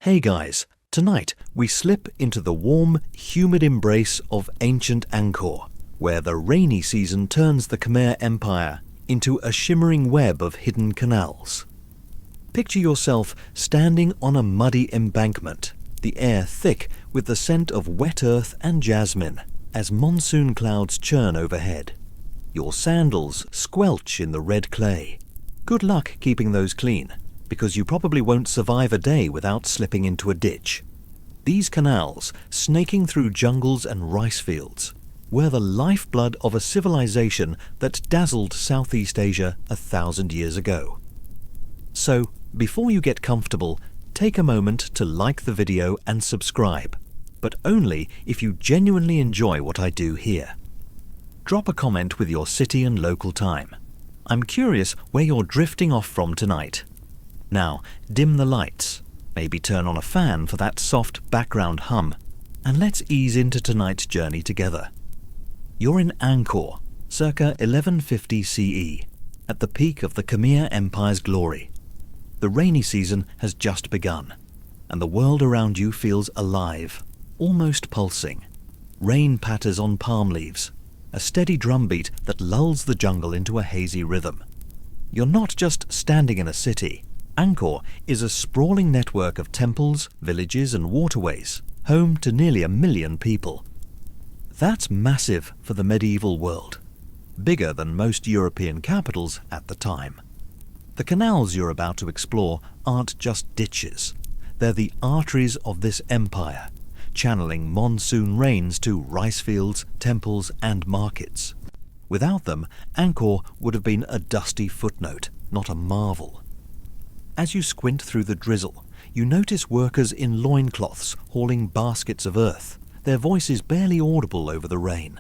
Hey guys, tonight we slip into the warm, humid embrace of ancient Angkor, where the rainy season turns the Khmer Empire into a shimmering web of hidden canals. Picture yourself standing on a muddy embankment, the air thick with the scent of wet earth and jasmine as monsoon clouds churn overhead. Your sandals squelch in the red clay. Good luck keeping those clean, because you probably won't survive a day without slipping into a ditch. These canals, snaking through jungles and rice fields, were the lifeblood of a civilization that dazzled Southeast Asia 1,000 years ago. So, before you get comfortable, take a moment to like the video and subscribe, but only if you genuinely enjoy what I do here. Drop a comment with your city and local time. I'm curious where you're drifting off from tonight. Now, dim the lights, maybe turn on a fan for that soft background hum, and let's ease into tonight's journey together. You're in Angkor, circa 1150 CE, at the peak of the Khmer Empire's glory. The rainy season has just begun, and the world around you feels alive, almost pulsing. Rain patters on palm leaves, a steady drumbeat that lulls the jungle into a hazy rhythm. You're not just standing in a city. Angkor is a sprawling network of temples, villages and waterways, home to nearly 1 million people. That's massive for the medieval world, bigger than most European capitals at the time. The canals you're about to explore aren't just ditches. They're the arteries of this empire, channeling monsoon rains to rice fields, temples and markets. Without them, Angkor would have been a dusty footnote, not a marvel. As you squint through the drizzle, you notice workers in loincloths hauling baskets of earth, their voices barely audible over the rain.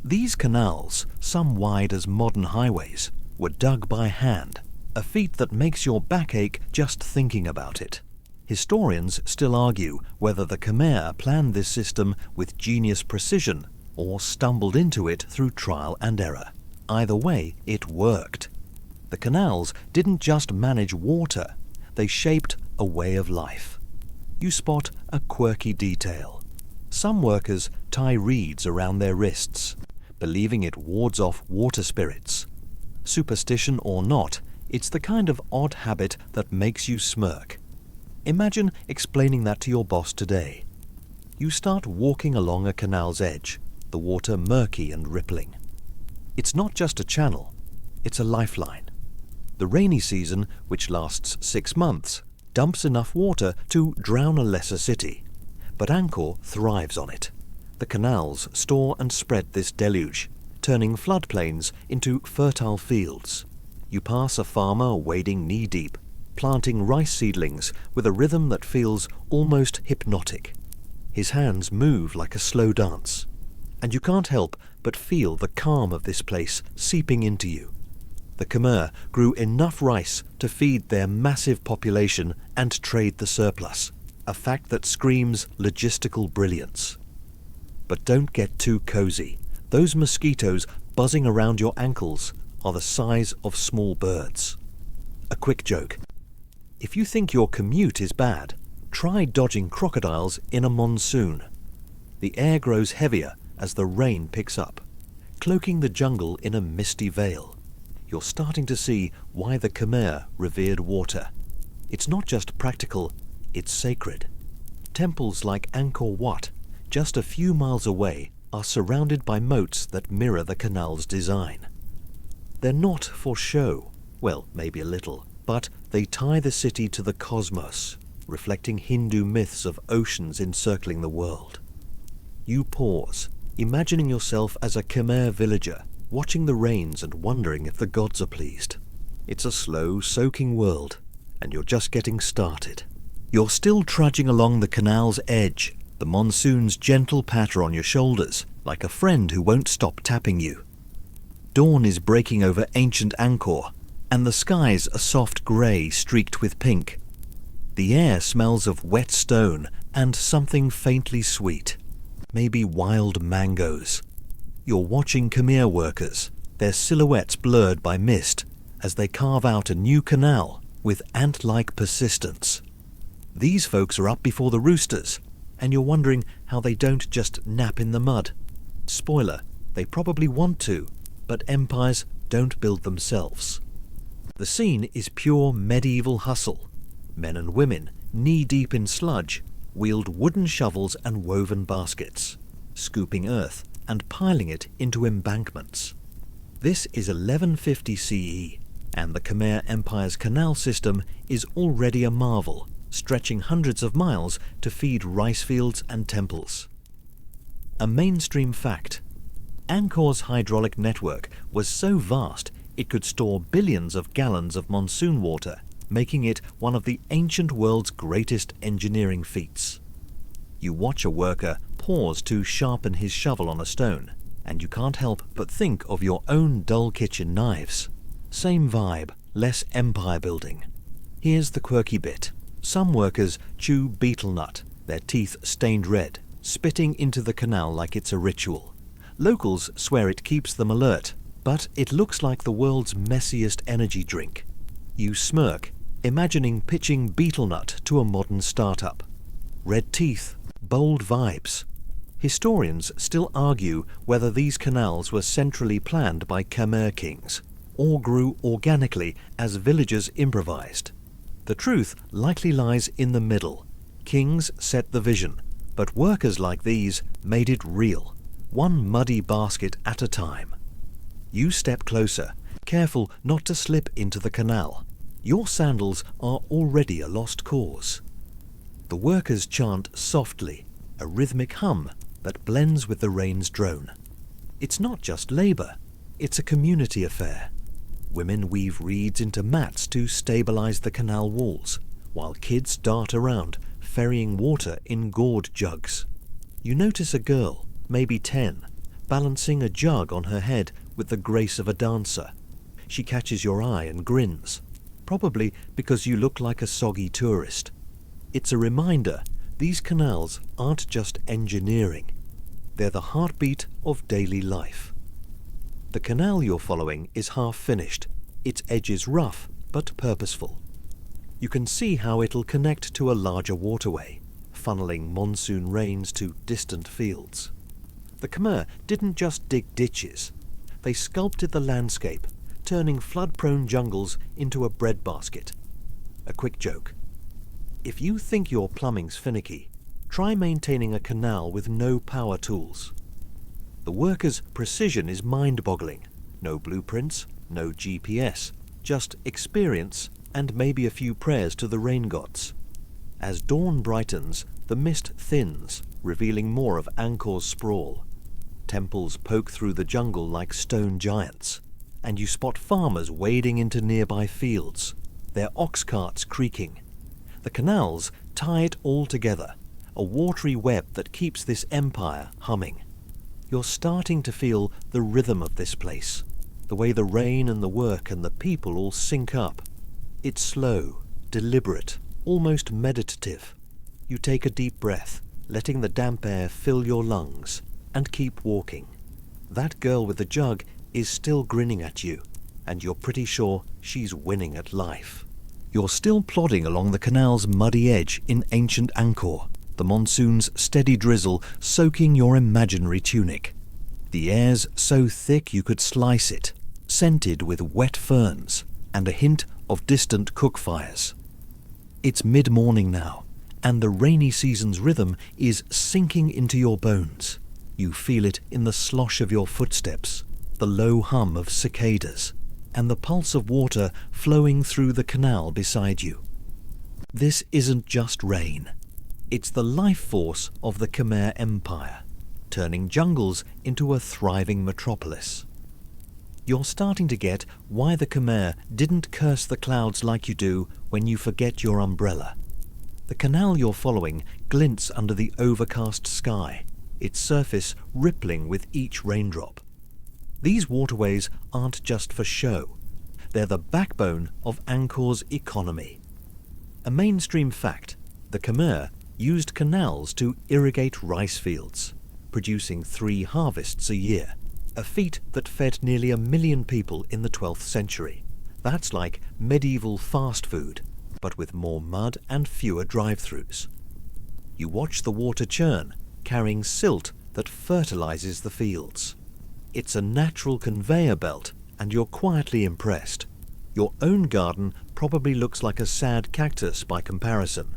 These canals, some wide as modern highways, were dug by hand, a feat that makes your back ache just thinking about it. Historians still argue whether the Khmer planned this system with genius precision or stumbled into it through trial and error. Either way, it worked. The canals didn't just manage water, they shaped a way of life. You spot a quirky detail. Some workers tie reeds around their wrists, believing it wards off water spirits. Superstition or not, it's the kind of odd habit that makes you smirk. Imagine explaining that to your boss today. You start walking along a canal's edge, the water murky and rippling. It's not just a channel, it's a lifeline. The rainy season, which lasts 6 months, dumps enough water to drown a lesser city. But Angkor thrives on it. The canals store and spread this deluge, turning floodplains into fertile fields. You pass a farmer wading knee-deep, planting rice seedlings with a rhythm that feels almost hypnotic. His hands move like a slow dance, and you can't help but feel the calm of this place seeping into you. The Khmer grew enough rice to feed their massive population and trade the surplus, a fact that screams logistical brilliance. But don't get too cozy. Those mosquitoes buzzing around your ankles are the size of small birds. A quick joke. If you think your commute is bad, try dodging crocodiles in a monsoon. The air grows heavier as the rain picks up, cloaking the jungle in a misty veil. You're starting to see why the Khmer revered water. It's not just practical, it's sacred. Temples like Angkor Wat, just a few miles away, are surrounded by moats that mirror the canal's design. They're not for show, well, maybe a little, but they tie the city to the cosmos, reflecting Hindu myths of oceans encircling the world. You pause, imagining yourself as a Khmer villager, watching the rains and wondering if the gods are pleased. It's a slow, soaking world, and you're just getting started. You're still trudging along the canal's edge, the monsoon's gentle patter on your shoulders, like a friend who won't stop tapping you. Dawn is breaking over ancient Angkor, and the sky's a soft grey streaked with pink. The air smells of wet stone and something faintly sweet, maybe wild mangoes. You're watching Khmer workers, their silhouettes blurred by mist, as they carve out a new canal with ant-like persistence. These folks are up before the roosters, and you're wondering how they don't just nap in the mud. Spoiler, they probably want to, but empires don't build themselves. The scene is pure medieval hustle. Men and women, knee-deep in sludge, wield wooden shovels and woven baskets, scooping earth and piling it into embankments. This is 1150 CE, and the Khmer Empire's canal system is already a marvel, stretching hundreds of miles to feed rice fields and temples. A mainstream fact: Angkor's hydraulic network was so vast it could store billions of gallons of monsoon water, making it one of the ancient world's greatest engineering feats. You watch a worker pause to sharpen his shovel on a stone, and you can't help but think of your own dull kitchen knives. Same vibe, less empire building. Here's the quirky bit. Some workers chew betel nut, their teeth stained red, spitting into the canal like it's a ritual. Locals swear it keeps them alert, but it looks like the world's messiest energy drink. You smirk, imagining pitching betel nut to a modern startup. Red teeth, bold vibes. Historians still argue whether these canals were centrally planned by Khmer kings, or grew organically as villagers improvised. The truth likely lies in the middle. Kings set the vision, but workers like these made it real, one muddy basket at a time. You step closer, careful not to slip into the canal. Your sandals are already a lost cause. The workers chant softly, a rhythmic hum that blends with the rain's drone. It's not just labor, it's a community affair. Women weave reeds into mats to stabilize the canal walls, while kids dart around, ferrying water in gourd jugs. You notice a girl, maybe 10, balancing a jug on her head with the grace of a dancer. She catches your eye and grins, probably because you look like a soggy tourist. It's a reminder these canals aren't just engineering, they're the heartbeat of daily life. The canal you're following is half finished, its edges rough but purposeful. You can see how it'll connect to a larger waterway, funneling monsoon rains to distant fields. The Khmer didn't just dig ditches, they sculpted the landscape, turning flood-prone jungles into a breadbasket. A quick joke. If you think your plumbing's finicky, try maintaining a canal with no power tools. The workers' precision is mind-boggling. No blueprints, no GPS, just experience and maybe a few prayers to the rain gods. As dawn brightens, the mist thins, revealing more of Angkor's sprawl. Temples poke through the jungle like stone giants, and you spot farmers wading into nearby fields, their ox carts creaking. The canals tie it all together, a watery web that keeps this empire humming. You're starting to feel the rhythm of this place, the way the rain and the work and the people all sync up. It's slow, deliberate, almost meditative. You take a deep breath, letting the damp air fill your lungs, and keep walking. That girl with the jug is still grinning at you, and you're pretty sure she's winning at life. You're still plodding along the canal's muddy edge in ancient Angkor, the monsoon's steady drizzle soaking your imaginary tunic. The air's so thick you could slice it, scented with wet ferns and a hint of distant cook fires. It's mid-morning now, and the rainy season's rhythm is sinking into your bones. You feel it in the slosh of your footsteps, the low hum of cicadas, and the pulse of water flowing through the canal beside you. This isn't just rain. It's the life force of the Khmer Empire, turning jungles into a thriving metropolis. You're starting to get why the Khmer didn't curse the clouds like you do when you forget your umbrella. The canal you're following glints under the overcast sky, its surface rippling with each raindrop. These waterways aren't just for show. They're the backbone of Angkor's economy. A mainstream fact, the Khmer used canals to irrigate rice fields, producing 3 harvests a year, a feat that fed nearly 1 million people in the 12th century. That's like medieval fast food, but with more mud and fewer drive-throughs. You watch the water churn, carrying silt that fertilizes the fields. It's a natural conveyor belt, and you're quietly impressed. Your own garden probably looks like a sad cactus by comparison.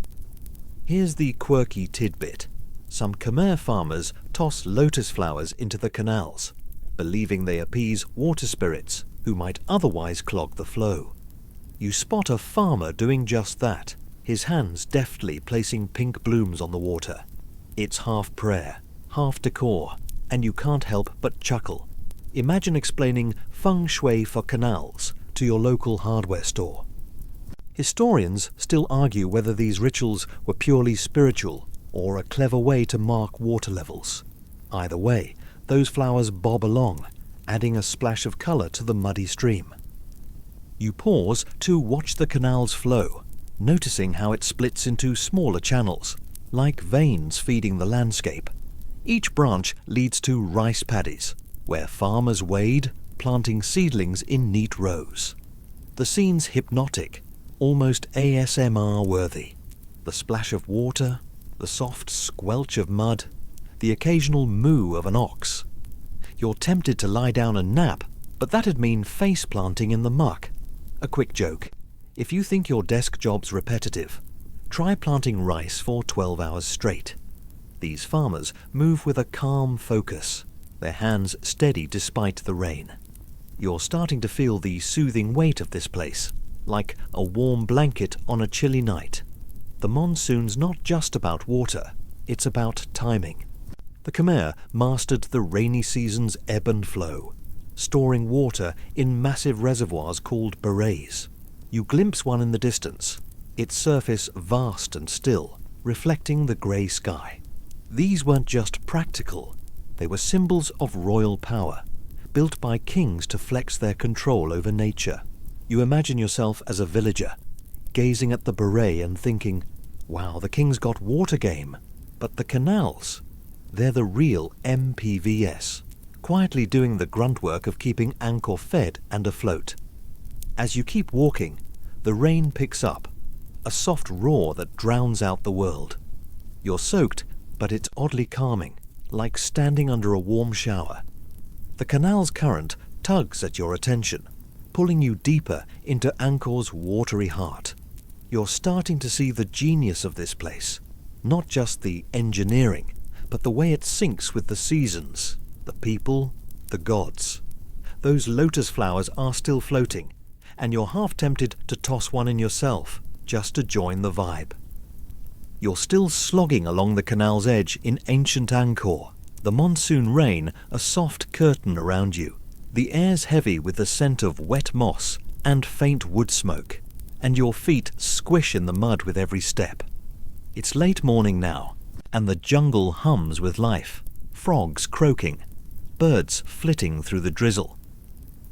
Here's the quirky tidbit. Some Khmer farmers toss lotus flowers into the canals, believing they appease water spirits who might otherwise clog the flow. You spot a farmer doing just that, his hands deftly placing pink blooms on the water. It's half prayer, half decor, and you can't help but chuckle. Imagine explaining feng shui for canals to your local hardware store. Historians still argue whether these rituals were purely spiritual or a clever way to mark water levels. Either way, those flowers bob along, adding a splash of colour to the muddy stream. You pause to watch the canal's flow, noticing how it splits into smaller channels, like veins feeding the landscape. Each branch leads to rice paddies, where farmers wade, planting seedlings in neat rows. The scene's hypnotic, almost ASMR-worthy. The splash of water, the soft squelch of mud, the occasional moo of an ox. You're tempted to lie down and nap, but that'd mean face planting in the muck. A quick joke. If you think your desk job's repetitive, try planting rice for 12 hours straight. These farmers move with a calm focus, their hands steady despite the rain. You're starting to feel the soothing weight of this place, like a warm blanket on a chilly night. The monsoon's not just about water, it's about timing. The Khmer mastered the rainy season's ebb and flow, storing water in massive reservoirs called barays. You glimpse one in the distance, its surface vast and still, reflecting the grey sky. These weren't just practical, they were symbols of royal power, built by kings to flex their control over nature. You imagine yourself as a villager, gazing at the beret and thinking, wow, the king's got water game, but the canals, they're the real MPVS, quietly doing the grunt work of keeping Angkor fed and afloat. As you keep walking, the rain picks up, a soft roar that drowns out the world. You're soaked, but it's oddly calming, like standing under a warm shower. The canal's current tugs at your attention, pulling you deeper into Angkor's watery heart. You're starting to see the genius of this place, not just the engineering, but the way it syncs with the seasons, the people, the gods. Those lotus flowers are still floating, and you're half tempted to toss one in yourself, just to join the vibe. You're still slogging along the canal's edge in ancient Angkor, the monsoon rain a soft curtain around you. The air's heavy with the scent of wet moss and faint wood smoke, and your feet squish in the mud with every step. It's late morning now, and the jungle hums with life, frogs croaking, birds flitting through the drizzle.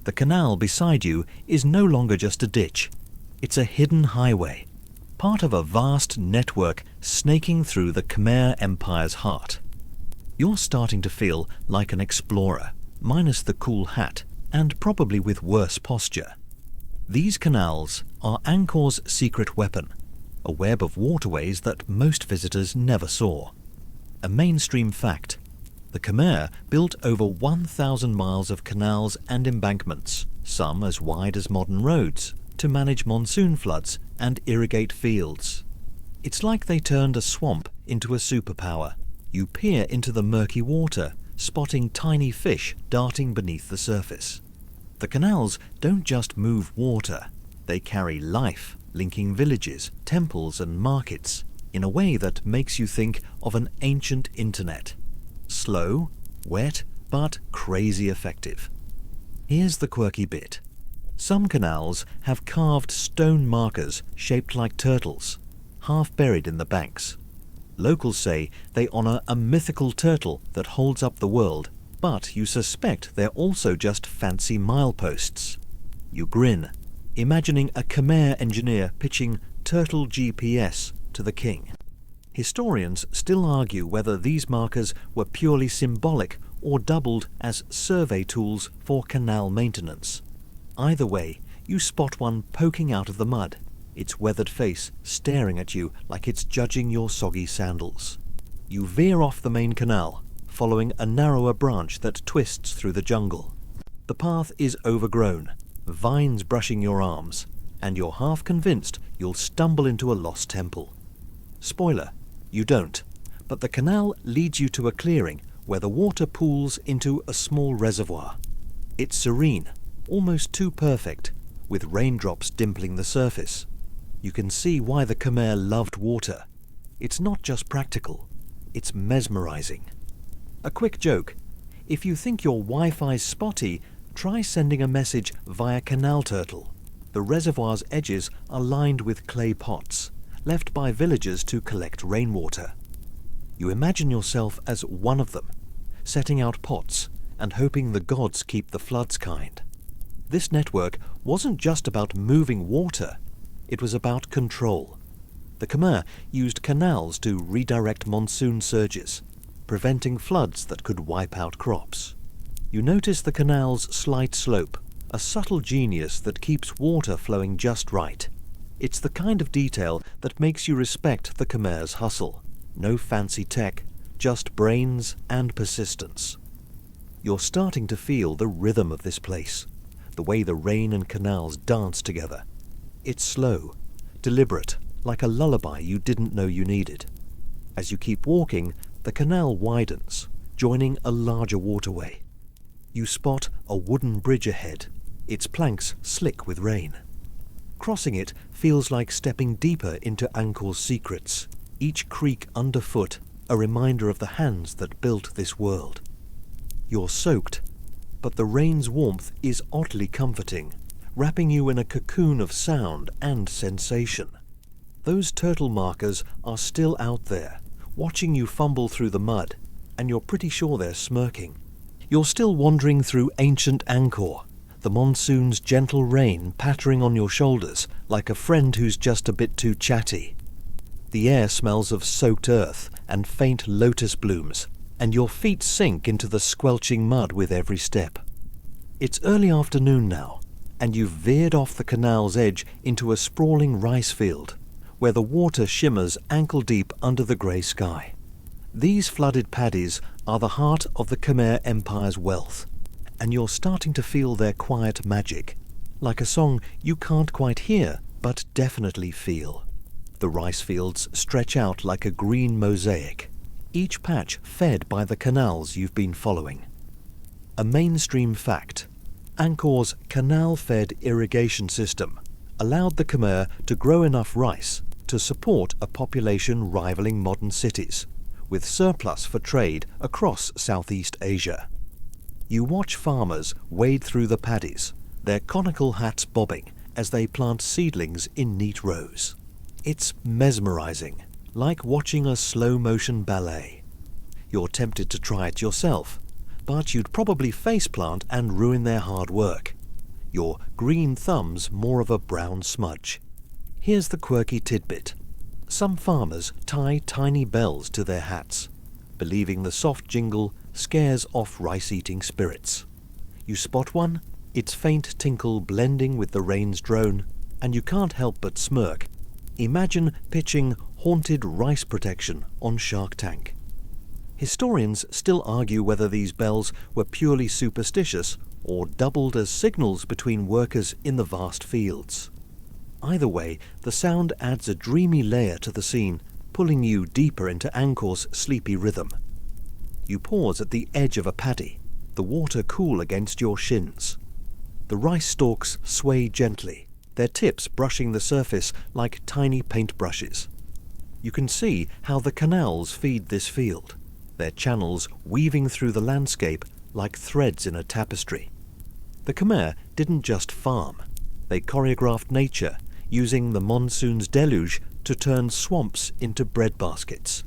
The canal beside you is no longer just a ditch. It's a hidden highway, part of a vast network snaking through the Khmer Empire's heart. You're starting to feel like an explorer, minus the cool hat, and probably with worse posture. These canals are Angkor's secret weapon, a web of waterways that most visitors never saw. A mainstream fact: the Khmer built over 1,000 miles of canals and embankments, some as wide as modern roads, to manage monsoon floods and irrigate fields. It's like they turned a swamp into a superpower. You peer into the murky water, spotting tiny fish darting beneath the surface. The canals don't just move water, they carry life, linking villages, temples and markets, in a way that makes you think of an ancient internet. Slow, wet, but crazy effective. Here's the quirky bit. Some canals have carved stone markers shaped like turtles, half buried in the banks. Locals say they honour a mythical turtle that holds up the world, but you suspect they're also just fancy mileposts. You grin, imagining a Khmer engineer pitching Turtle GPS to the king. Historians still argue whether these markers were purely symbolic or doubled as survey tools for canal maintenance. Either way, you spot one poking out of the mud, its weathered face staring at you like it's judging your soggy sandals. You veer off the main canal, following a narrower branch that twists through the jungle. The path is overgrown, vines brushing your arms, and you're half convinced you'll stumble into a lost temple. Spoiler, you don't, but the canal leads you to a clearing where the water pools into a small reservoir. It's serene, almost too perfect, with raindrops dimpling the surface. You can see why the Khmer loved water. It's not just practical, it's mesmerizing. A quick joke: if you think your Wi-Fi's spotty, try sending a message via canal turtle. The reservoir's edges are lined with clay pots, left by villagers to collect rainwater. You imagine yourself as one of them, setting out pots and hoping the gods keep the floods kind. This network wasn't just about moving water, it was about control. The Khmer used canals to redirect monsoon surges, preventing floods that could wipe out crops. You notice the canal's slight slope, a subtle genius that keeps water flowing just right. It's the kind of detail that makes you respect the Khmer's hustle. No fancy tech, just brains and persistence. You're starting to feel the rhythm of this place, the way the rain and canals dance together. It's slow, deliberate, like a lullaby you didn't know you needed. As you keep walking, the canal widens, joining a larger waterway. You spot a wooden bridge ahead, its planks slick with rain. Crossing it feels like stepping deeper into Angkor's secrets, each creak underfoot a reminder of the hands that built this world. You're soaked, but the rain's warmth is oddly comforting, wrapping you in a cocoon of sound and sensation. Those turtle markers are still out there, watching you fumble through the mud, and you're pretty sure they're smirking. You're still wandering through ancient Angkor, the monsoon's gentle rain pattering on your shoulders like a friend who's just a bit too chatty. The air smells of soaked earth and faint lotus blooms, and your feet sink into the squelching mud with every step. It's early afternoon now, and you've veered off the canal's edge into a sprawling rice field, where the water shimmers ankle-deep under the grey sky. These flooded paddies are the heart of the Khmer Empire's wealth, and you're starting to feel their quiet magic, like a song you can't quite hear, but definitely feel. The rice fields stretch out like a green mosaic, each patch fed by the canals you've been following. A mainstream fact: Angkor's canal-fed irrigation system allowed the Khmer to grow enough rice to support a population rivaling modern cities, with surplus for trade across Southeast Asia. You watch farmers wade through the paddies, their conical hats bobbing as they plant seedlings in neat rows. It's mesmerizing, like watching a slow-motion ballet. You're tempted to try it yourself, but you'd probably faceplant and ruin their hard work. Your green thumb's more of a brown smudge. Here's the quirky tidbit. Some farmers tie tiny bells to their hats, believing the soft jingle scares off rice-eating spirits. You spot one, its faint tinkle blending with the rain's drone, and you can't help but smirk. Imagine pitching haunted rice protection on Shark Tank. Historians still argue whether these bells were purely superstitious or doubled as signals between workers in the vast fields. Either way, the sound adds a dreamy layer to the scene, pulling you deeper into Angkor's sleepy rhythm. You pause at the edge of a paddy, the water cool against your shins. The rice stalks sway gently, their tips brushing the surface like tiny paintbrushes. You can see how the canals feed this field, their channels weaving through the landscape like threads in a tapestry. The Khmer didn't just farm, they choreographed nature, using the monsoon's deluge to turn swamps into bread baskets.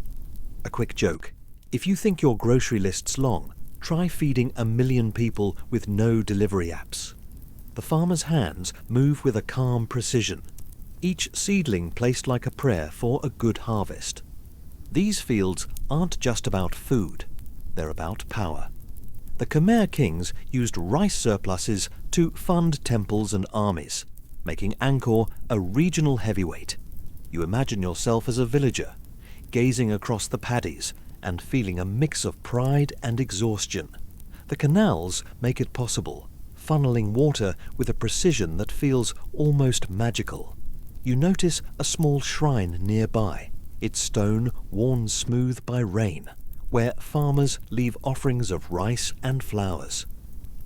A quick joke: if you think your grocery list's long, try feeding 1 million people with no delivery apps. The farmer's hands move with a calm precision, each seedling placed like a prayer for a good harvest. These fields aren't just about food, they're about power. The Khmer kings used rice surpluses to fund temples and armies, making Angkor a regional heavyweight. You imagine yourself as a villager, gazing across the paddies and feeling a mix of pride and exhaustion. The canals make it possible, funneling water with a precision that feels almost magical. You notice a small shrine nearby, its stone worn smooth by rain, where farmers leave offerings of rice and flowers.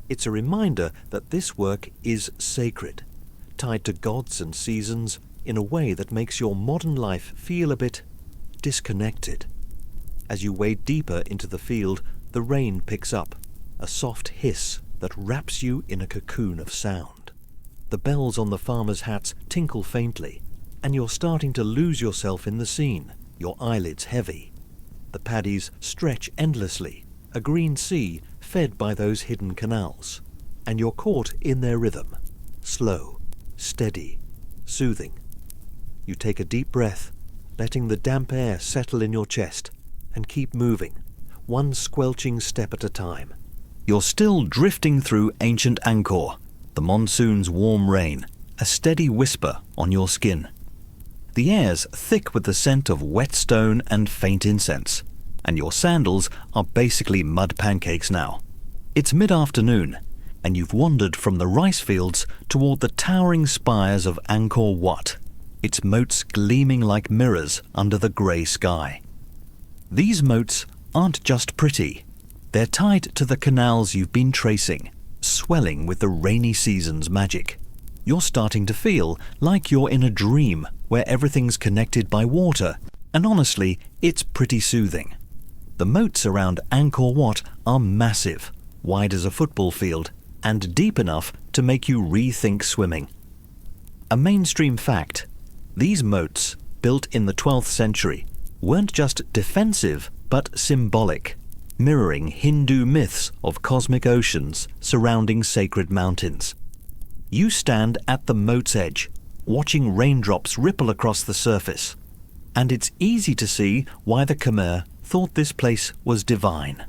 It's a reminder that this work is sacred, tied to gods and seasons in a way that makes your modern life feel a bit disconnected. As you wade deeper into the field, the rain picks up, a soft hiss that wraps you in a cocoon of sound. The bells on the farmers' hats tinkle faintly, and you're starting to lose yourself in the scene, your eyelids heavy. The paddies stretch endlessly, a green sea fed by those hidden canals, and you're caught in their rhythm, slow, steady, soothing. You take a deep breath, letting the damp air settle in your chest, and keep moving, one squelching step at a time. You're still drifting through ancient Angkor, the monsoon's warm rain, a steady whisper on your skin. The air's thick with the scent of wet stone and faint incense, and your sandals are basically mud pancakes now. It's mid-afternoon, and you've wandered from the rice fields toward the towering spires of Angkor Wat, its moats gleaming like mirrors under the grey sky. These moats aren't just pretty. They're tied to the canals you've been tracing, swelling with the rainy season's magic. You're starting to feel like you're in a dream where everything's connected by water, and honestly, it's pretty soothing. The moats around Angkor Wat are massive, wide as a football field, and deep enough to make you rethink swimming. A mainstream fact: these moats, built in the 12th century, weren't just defensive but symbolic, mirroring Hindu myths of cosmic oceans surrounding sacred mountains. You stand at the moat's edge, watching raindrops ripple across the surface, and it's easy to see why the Khmer thought this place was divine.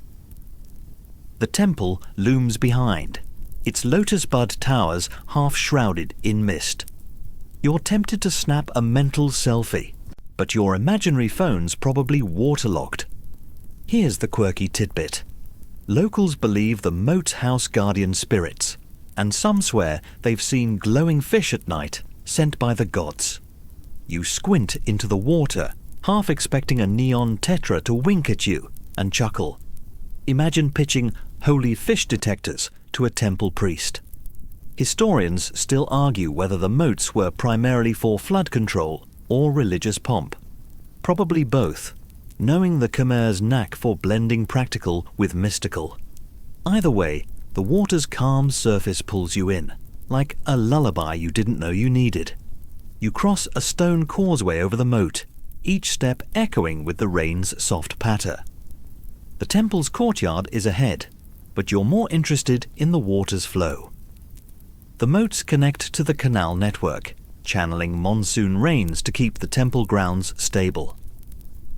The temple looms behind, its lotus bud towers half shrouded in mist. You're tempted to snap a mental selfie, but your imaginary phone's probably waterlogged. Here's the quirky tidbit. Locals believe the moat's house guardian spirits, and some swear they've seen glowing fish at night sent by the gods. You squint into the water, half expecting a neon tetra to wink at you and chuckle. Imagine pitching holy fish detectors to a temple priest. Historians still argue whether the moats were primarily for flood control or religious pomp. Probably both, knowing the Khmer's knack for blending practical with mystical. Either way, the water's calm surface pulls you in, like a lullaby you didn't know you needed. You cross a stone causeway over the moat, each step echoing with the rain's soft patter. The temple's courtyard is ahead, but you're more interested in the water's flow. The moats connect to the canal network, channeling monsoon rains to keep the temple grounds stable.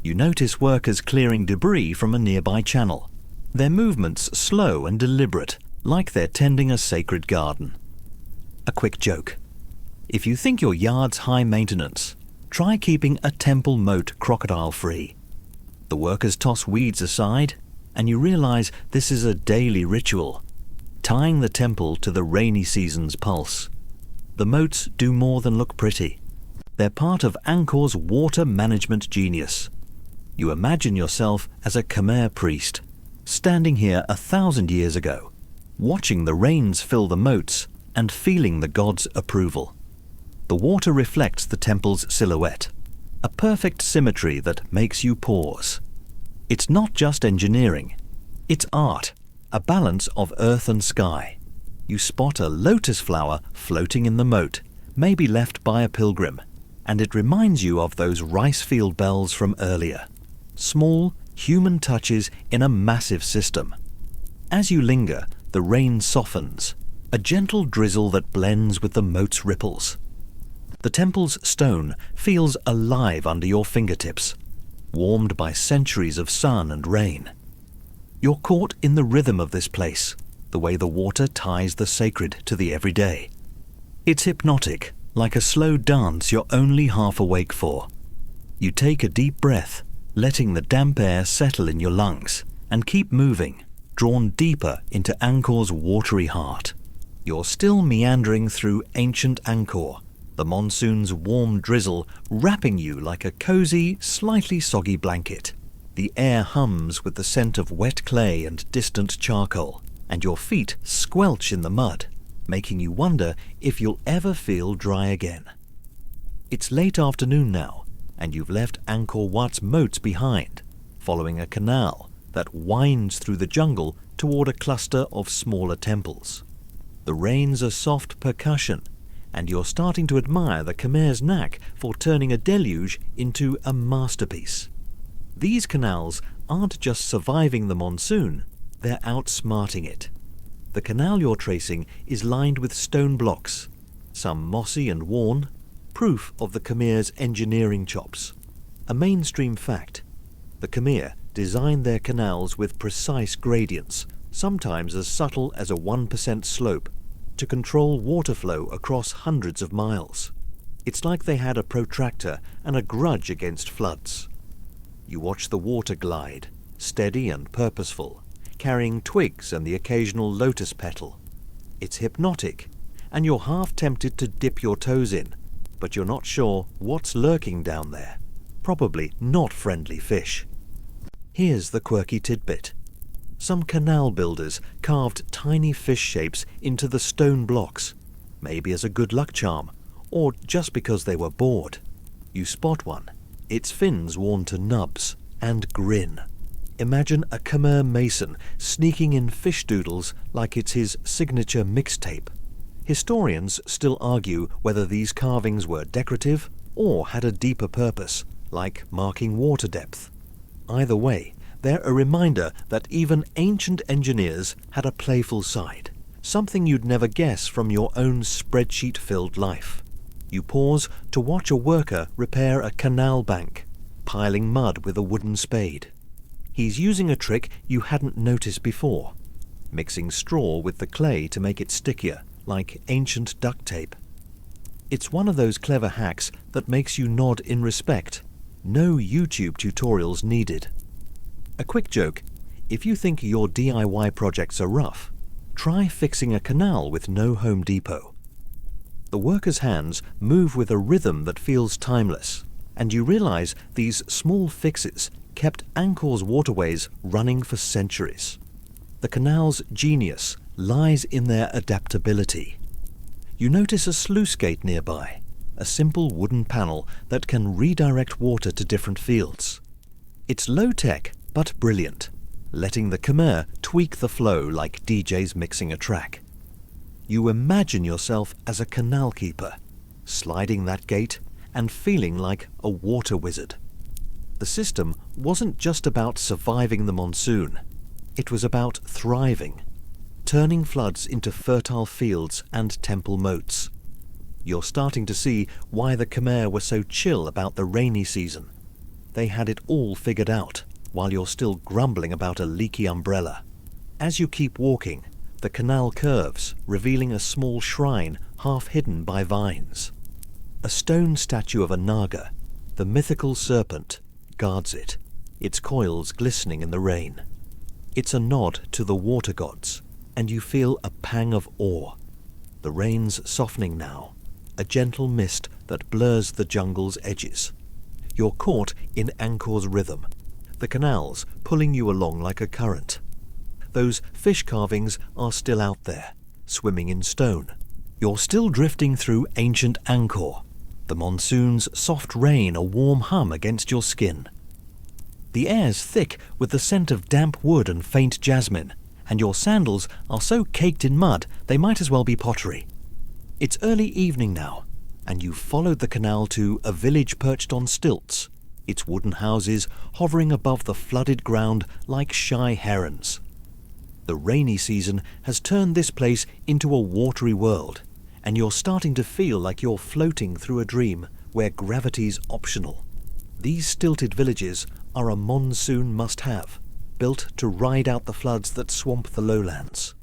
You notice workers clearing debris from a nearby channel, their movements slow and deliberate, like they're tending a sacred garden. A quick joke. If you think your yard's high maintenance, try keeping a temple moat crocodile-free. The workers toss weeds aside, and you realize this is a daily ritual, tying the temple to the rainy season's pulse. The moats do more than look pretty. They're part of Angkor's water management genius. You imagine yourself as a Khmer priest, standing here 1,000 years ago, watching the rains fill the moats and feeling the gods' approval. The water reflects the temple's silhouette, a perfect symmetry that makes you pause. It's not just engineering, it's art, a balance of earth and sky. You spot a lotus flower floating in the moat, maybe left by a pilgrim, and it reminds you of those rice field bells from earlier. Small, human touches in a massive system. As you linger, the rain softens, a gentle drizzle that blends with the moat's ripples. The temple's stone feels alive under your fingertips, warmed by centuries of sun and rain. You're caught in the rhythm of this place, the way the water ties the sacred to the everyday. It's hypnotic, like a slow dance you're only half awake for. You take a deep breath, letting the damp air settle in your lungs, and keep moving, drawn deeper into Angkor's watery heart. You're still meandering through ancient Angkor, the monsoon's warm drizzle wrapping you like a cozy, slightly soggy blanket. The air hums with the scent of wet clay and distant charcoal, and your feet squelch in the mud, making you wonder if you'll ever feel dry again. It's late afternoon now, and you've left Angkor Wat's moats behind, following a canal that winds through the jungle toward a cluster of smaller temples. The rain's a soft percussion, and you're starting to admire the Khmer's knack for turning a deluge into a masterpiece. These canals aren't just surviving the monsoon, they're outsmarting it. The canal you're tracing is lined with stone blocks, some mossy and worn, proof of the Khmer's engineering chops. A mainstream fact: the Khmer designed their canals with precise gradients, sometimes as subtle as a 1% slope, to control water flow across hundreds of miles. It's like they had a protractor and a grudge against floods. You watch the water glide, steady and purposeful, carrying twigs and the occasional lotus petal. It's hypnotic, and you're half tempted to dip your toes in, but you're not sure what's lurking down there. Probably not friendly fish. Here's the quirky tidbit. Some canal builders carved tiny fish shapes into the stone blocks, maybe as a good luck charm, or just because they were bored. You spot one, its fins worn to nubs, and grin. Imagine a Khmer mason sneaking in fish doodles like it's his signature mixtape. Historians still argue whether these carvings were decorative or had a deeper purpose, like marking water depth. Either way, they're a reminder that even ancient engineers had a playful side, something you'd never guess from your own spreadsheet-filled life. You pause to watch a worker repair a canal bank, piling mud with a wooden spade. He's using a trick you hadn't noticed before, mixing straw with the clay to make it stickier, like ancient duct tape. It's one of those clever hacks that makes you nod in respect. No YouTube tutorials needed. A quick joke: if you think your DIY projects are rough, try fixing a canal with no Home Depot. The worker's hands move with a rhythm that feels timeless, and you realize these small fixes kept Angkor's waterways running for centuries. The canal's genius lies in their adaptability. You notice a sluice gate nearby, a simple wooden panel that can redirect water to different fields. It's low-tech but brilliant, letting the Khmer tweak the flow like DJs mixing a track. You imagine yourself as a canal keeper, sliding that gate and feeling like a water wizard. The system wasn't just about surviving the monsoon, it was about thriving, turning floods into fertile fields and temple moats. You're starting to see why the Khmer were so chill about the rainy season. They had it all figured out, while you're still grumbling about a leaky umbrella. As you keep walking, the canal curves, revealing a small shrine half hidden by vines. A stone statue of a Naga, the mythical serpent, guards it, its coils glistening in the rain. It's a nod to the water gods, and you feel a pang of awe. The rain's softening now, a gentle mist that blurs the jungle's edges. You're caught in Angkor's rhythm, the canals pulling you along like a current. Those fish carvings are still out there, swimming in stone. You're still drifting through ancient Angkor, the monsoon's soft rain a warm hum against your skin. The air's thick with the scent of damp wood and faint jasmine, and your sandals are so caked in mud they might as well be pottery. It's early evening now, and you've followed the canal to a village perched on stilts, its wooden houses hovering above the flooded ground like shy herons. The rainy season has turned this place into a watery world, and you're starting to feel like you're floating through a dream where gravity's optional. These stilted villages are a monsoon must-have, built to ride out the floods that swamp the lowlands.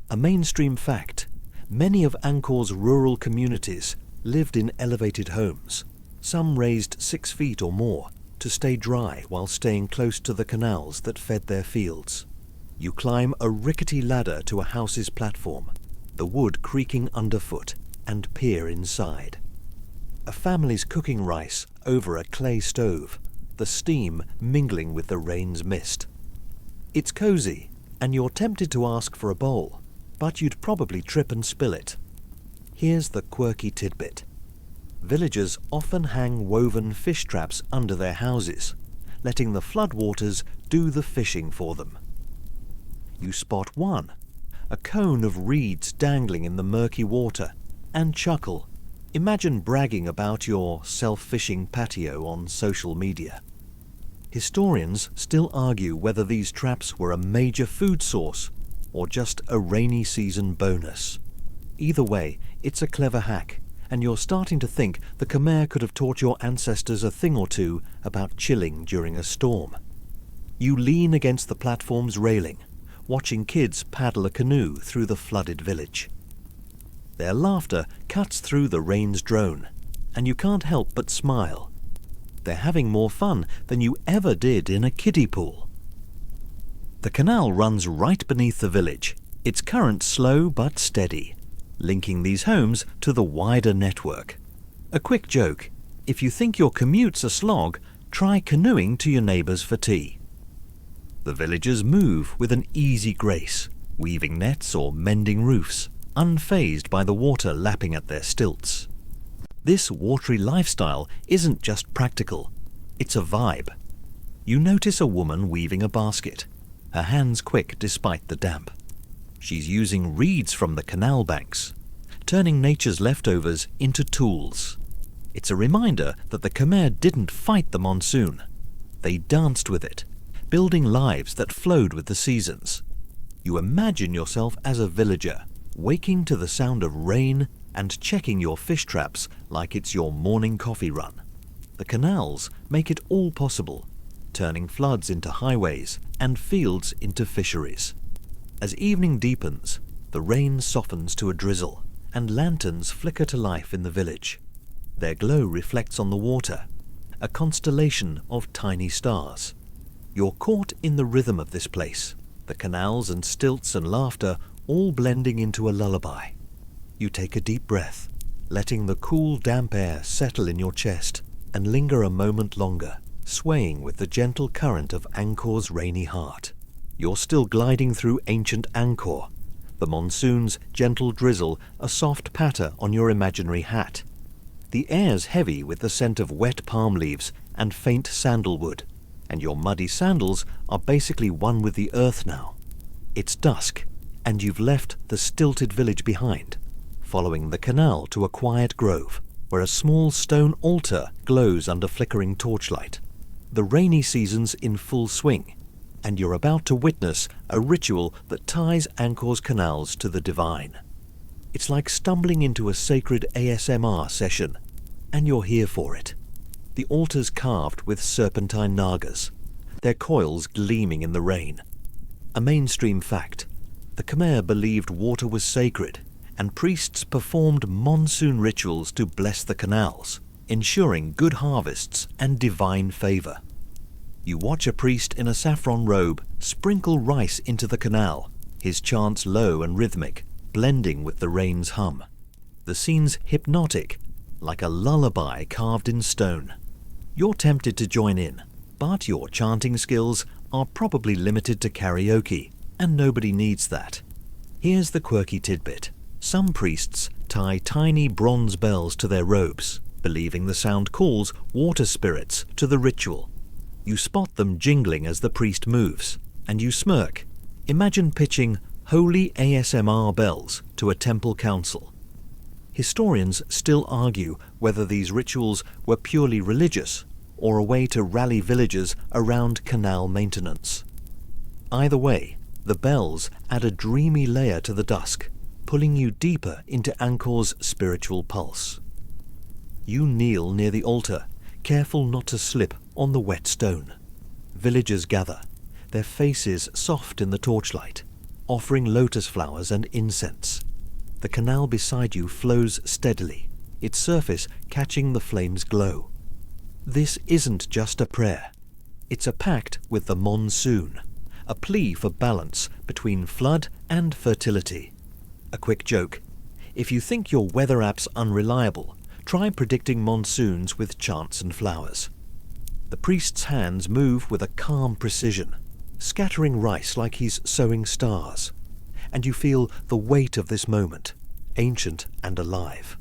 A mainstream fact: many of Angkor's rural communities lived in elevated homes, some raised 6 feet or more, to stay dry while staying close to the canals that fed their fields. You climb a rickety ladder to a house's platform, the wood creaking underfoot, and peer inside. A family's cooking rice over a clay stove, the steam mingling with the rain's mist. It's cozy, and you're tempted to ask for a bowl, but you'd probably trip and spill it. Here's the quirky tidbit. Villagers often hang woven fish traps under their houses, letting the floodwaters do the fishing for them. You spot one, a cone of reeds dangling in the murky water, and chuckle. Imagine bragging about your self-fishing patio on social media. Historians still argue whether these traps were a major food source or just a rainy season bonus. Either way, it's a clever hack, and you're starting to think the Khmer could have taught your ancestors a thing or two about chilling during a storm. You lean against the platform's railing, watching kids paddle a canoe through the flooded village. Their laughter cuts through the rain's drone, and you can't help but smile. They're having more fun than you ever did in a kiddie pool. The canal runs right beneath the village, its current slow but steady, linking these homes to the wider network. A quick joke: if you think your commute's a slog, try canoeing to your neighbours for tea. The villagers move with an easy grace, weaving nets or mending roofs, unfazed by the water lapping at their stilts. This watery lifestyle isn't just practical, it's a vibe. You notice a woman weaving a basket, her hands quick despite the damp. She's using reeds from the canal banks, turning nature's leftovers into tools. It's a reminder that the Khmer didn't fight the monsoon. They danced with it, building lives that flowed with the seasons. You imagine yourself as a villager, waking to the sound of rain and checking your fish traps like it's your morning coffee run. The canals make it all possible, turning floods into highways and fields into fisheries. As evening deepens, the rain softens to a drizzle, and lanterns flicker to life in the village. Their glow reflects on the water, a constellation of tiny stars. You're caught in the rhythm of this place, the canals and stilts and laughter all blending into a lullaby. You take a deep breath, letting the cool, damp air settle in your chest, and linger a moment longer, swaying with the gentle current of Angkor's rainy heart. You're still gliding through ancient Angkor, the monsoon's gentle drizzle a soft patter on your imaginary hat. The air's heavy with the scent of wet palm leaves and faint sandalwood, and your muddy sandals are basically one with the earth now. It's dusk, and you've left the stilted village behind, following the canal to a quiet grove, where a small stone altar glows under flickering torchlight. The rainy season's in full swing, and you're about to witness a ritual that ties Angkor's canals to the divine. It's like stumbling into a sacred ASMR session, and you're here for it. The altar's carved with serpentine nagas, their coils gleaming in the rain. A mainstream fact: the Khmer believed water was sacred, and priests performed monsoon rituals to bless the canals, ensuring good harvests and divine favor. You watch a priest in a saffron robe sprinkle rice into the canal, his chants low and rhythmic, blending with the rain's hum. The scene's hypnotic, like a lullaby carved in stone. You're tempted to join in, but your chanting skills are probably limited to karaoke, and nobody needs that. Here's the quirky tidbit. Some priests tie tiny bronze bells to their robes, believing the sound calls water spirits to the ritual. You spot them jingling as the priest moves, and you smirk. Imagine pitching holy ASMR bells to a temple council. Historians still argue whether these rituals were purely religious or a way to rally villagers around canal maintenance. Either way, the bells add a dreamy layer to the dusk, pulling you deeper into Angkor's spiritual pulse. You kneel near the altar, careful not to slip on the wet stone. Villagers gather, their faces soft in the torchlight, offering lotus flowers and incense. The canal beside you flows steadily, its surface catching the flame's glow. This isn't just a prayer. It's a pact with the monsoon, a plea for balance between flood and fertility. A quick joke. If you think your weather app's unreliable, try predicting monsoons with chants and flowers. The priest's hands move with a calm precision, scattering rice like he's sowing stars. And you feel the weight of this moment, ancient and alive.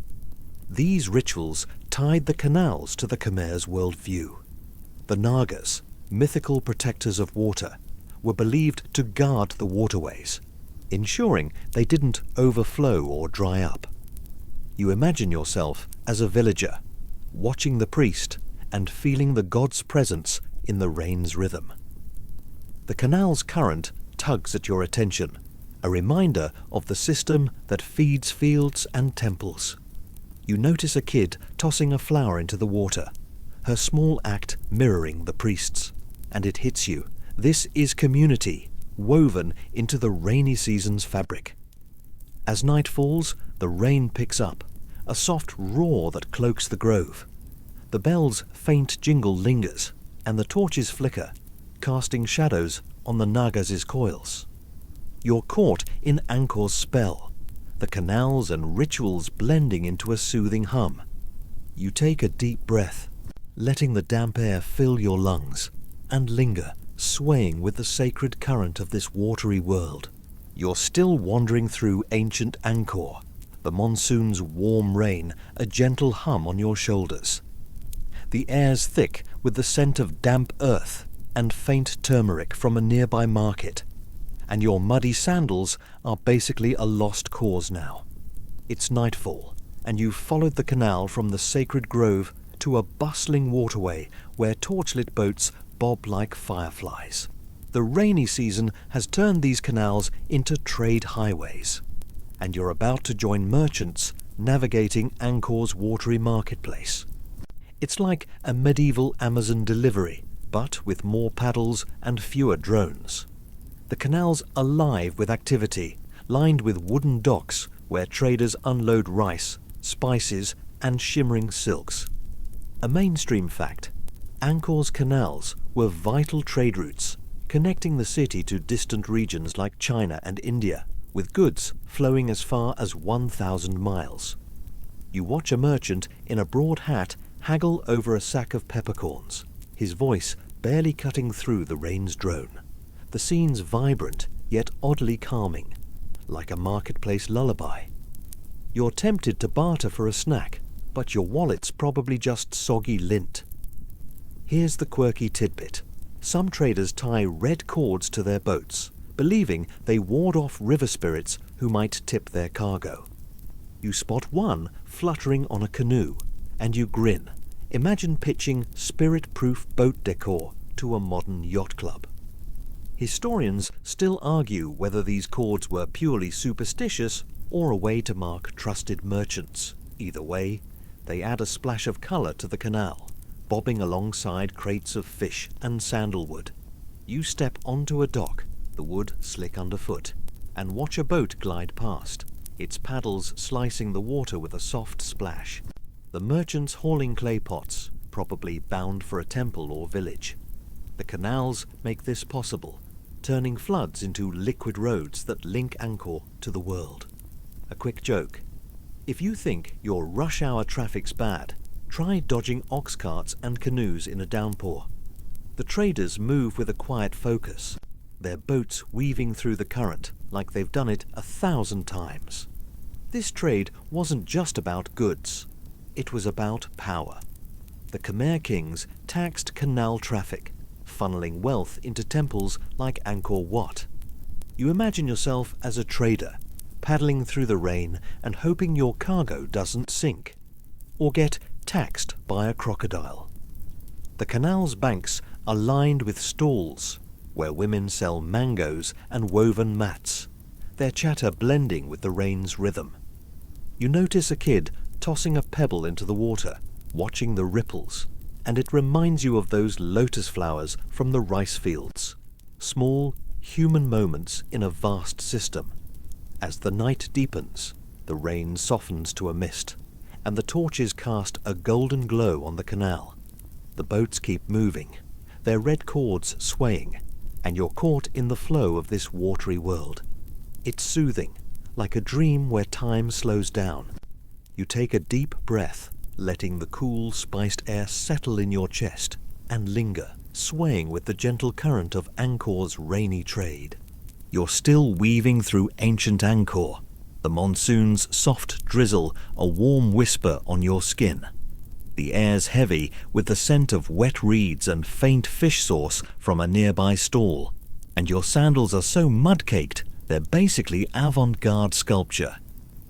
These rituals tied the canals to the Khmer's worldview. The Nagas, mythical protectors of water, were believed to guard the waterways, ensuring they didn't overflow or dry up. You imagine yourself as a villager, watching the priest and feeling the god's presence in the rain's rhythm. The canal's current tugs at your attention, a reminder of the system that feeds fields and temples. You notice a kid tossing a flower into the water, her small act mirroring the priest's, and it hits you. This is community, woven into the rainy season's fabric. As night falls, the rain picks up, a soft roar that cloaks the grove. The bell's faint jingle lingers, and the torches flicker, casting shadows on the Nagas' coils. You're caught in Angkor's spell, the canals and rituals blending into a soothing hum. You take a deep breath, letting the damp air fill your lungs, and linger, swaying with the sacred current of this watery world. You're still wandering through ancient Angkor, the monsoon's warm rain a gentle hum on your shoulders. The air's thick with the scent of damp earth and faint turmeric from a nearby market, and your muddy sandals are basically a lost cause now. It's nightfall, and you've followed the canal from the sacred grove to a bustling waterway where torchlit boats bob like fireflies. The rainy season has turned these canals into trade highways, and you're about to join merchants navigating Angkor's watery marketplace. It's like a medieval Amazon delivery, but with more paddles and fewer drones. The canal's alive with activity, lined with wooden docks where traders unload rice, spices, and shimmering silks. A mainstream fact, Angkor's canals were vital trade routes, connecting the city to distant regions like China and India, with goods flowing as far as 1,000 miles. You watch a merchant in a broad hat haggle over a sack of peppercorns, his voice barely cutting through the rain's drone. The scene's vibrant, yet oddly calming, like a marketplace lullaby. You're tempted to barter for a snack, but your wallet's probably just soggy lint. Here's the quirky tidbit. Some traders tie red cords to their boats, believing they ward off river spirits who might tip their cargo. You spot one fluttering on a canoe, and you grin. Imagine pitching spirit-proof boat decor to a modern yacht club. Historians still argue whether these cords were purely superstitious or a way to mark trusted merchants. Either way, they add a splash of colour to the canal, bobbing alongside crates of fish and sandalwood. You step onto a dock, the wood slick underfoot, and watch a boat glide past, its paddles slicing the water with a soft splash. The merchants hauling clay pots, probably bound for a temple or village. The canals make this possible, turning floods into liquid roads that link Angkor to the world. A quick joke. If you think your rush hour traffic's bad, try dodging ox carts and canoes in a downpour. The traders move with a quiet focus, their boats weaving through the current like they've done it 1,000 times. This trade wasn't just about goods. It was about power. The Khmer kings taxed canal traffic, funneling wealth into temples like Angkor Wat. You imagine yourself as a trader, paddling through the rain and hoping your cargo doesn't sink, or get taxed by a crocodile. The canal's banks are lined with stalls, where women sell mangoes and woven mats, their chatter blending with the rain's rhythm. You notice a kid tossing a pebble into the water, watching the ripples, and it reminds you of those lotus flowers from the rice fields, small, human moments in a vast system. As the night deepens, the rain softens to a mist, and the torches cast a golden glow on the canal. The boats keep moving, their red cords swaying, and you're caught in the flow of this watery world. It's soothing, like a dream where time slows down. You take a deep breath, letting the cool, spiced air settle in your chest, and linger, swaying with the gentle current of Angkor's rainy trade. You're still weaving through ancient Angkor, the monsoon's soft drizzle a warm whisper on your skin. The air's heavy with the scent of wet reeds and faint fish sauce from a nearby stall, and your sandals are so mud-caked they're basically avant-garde sculpture.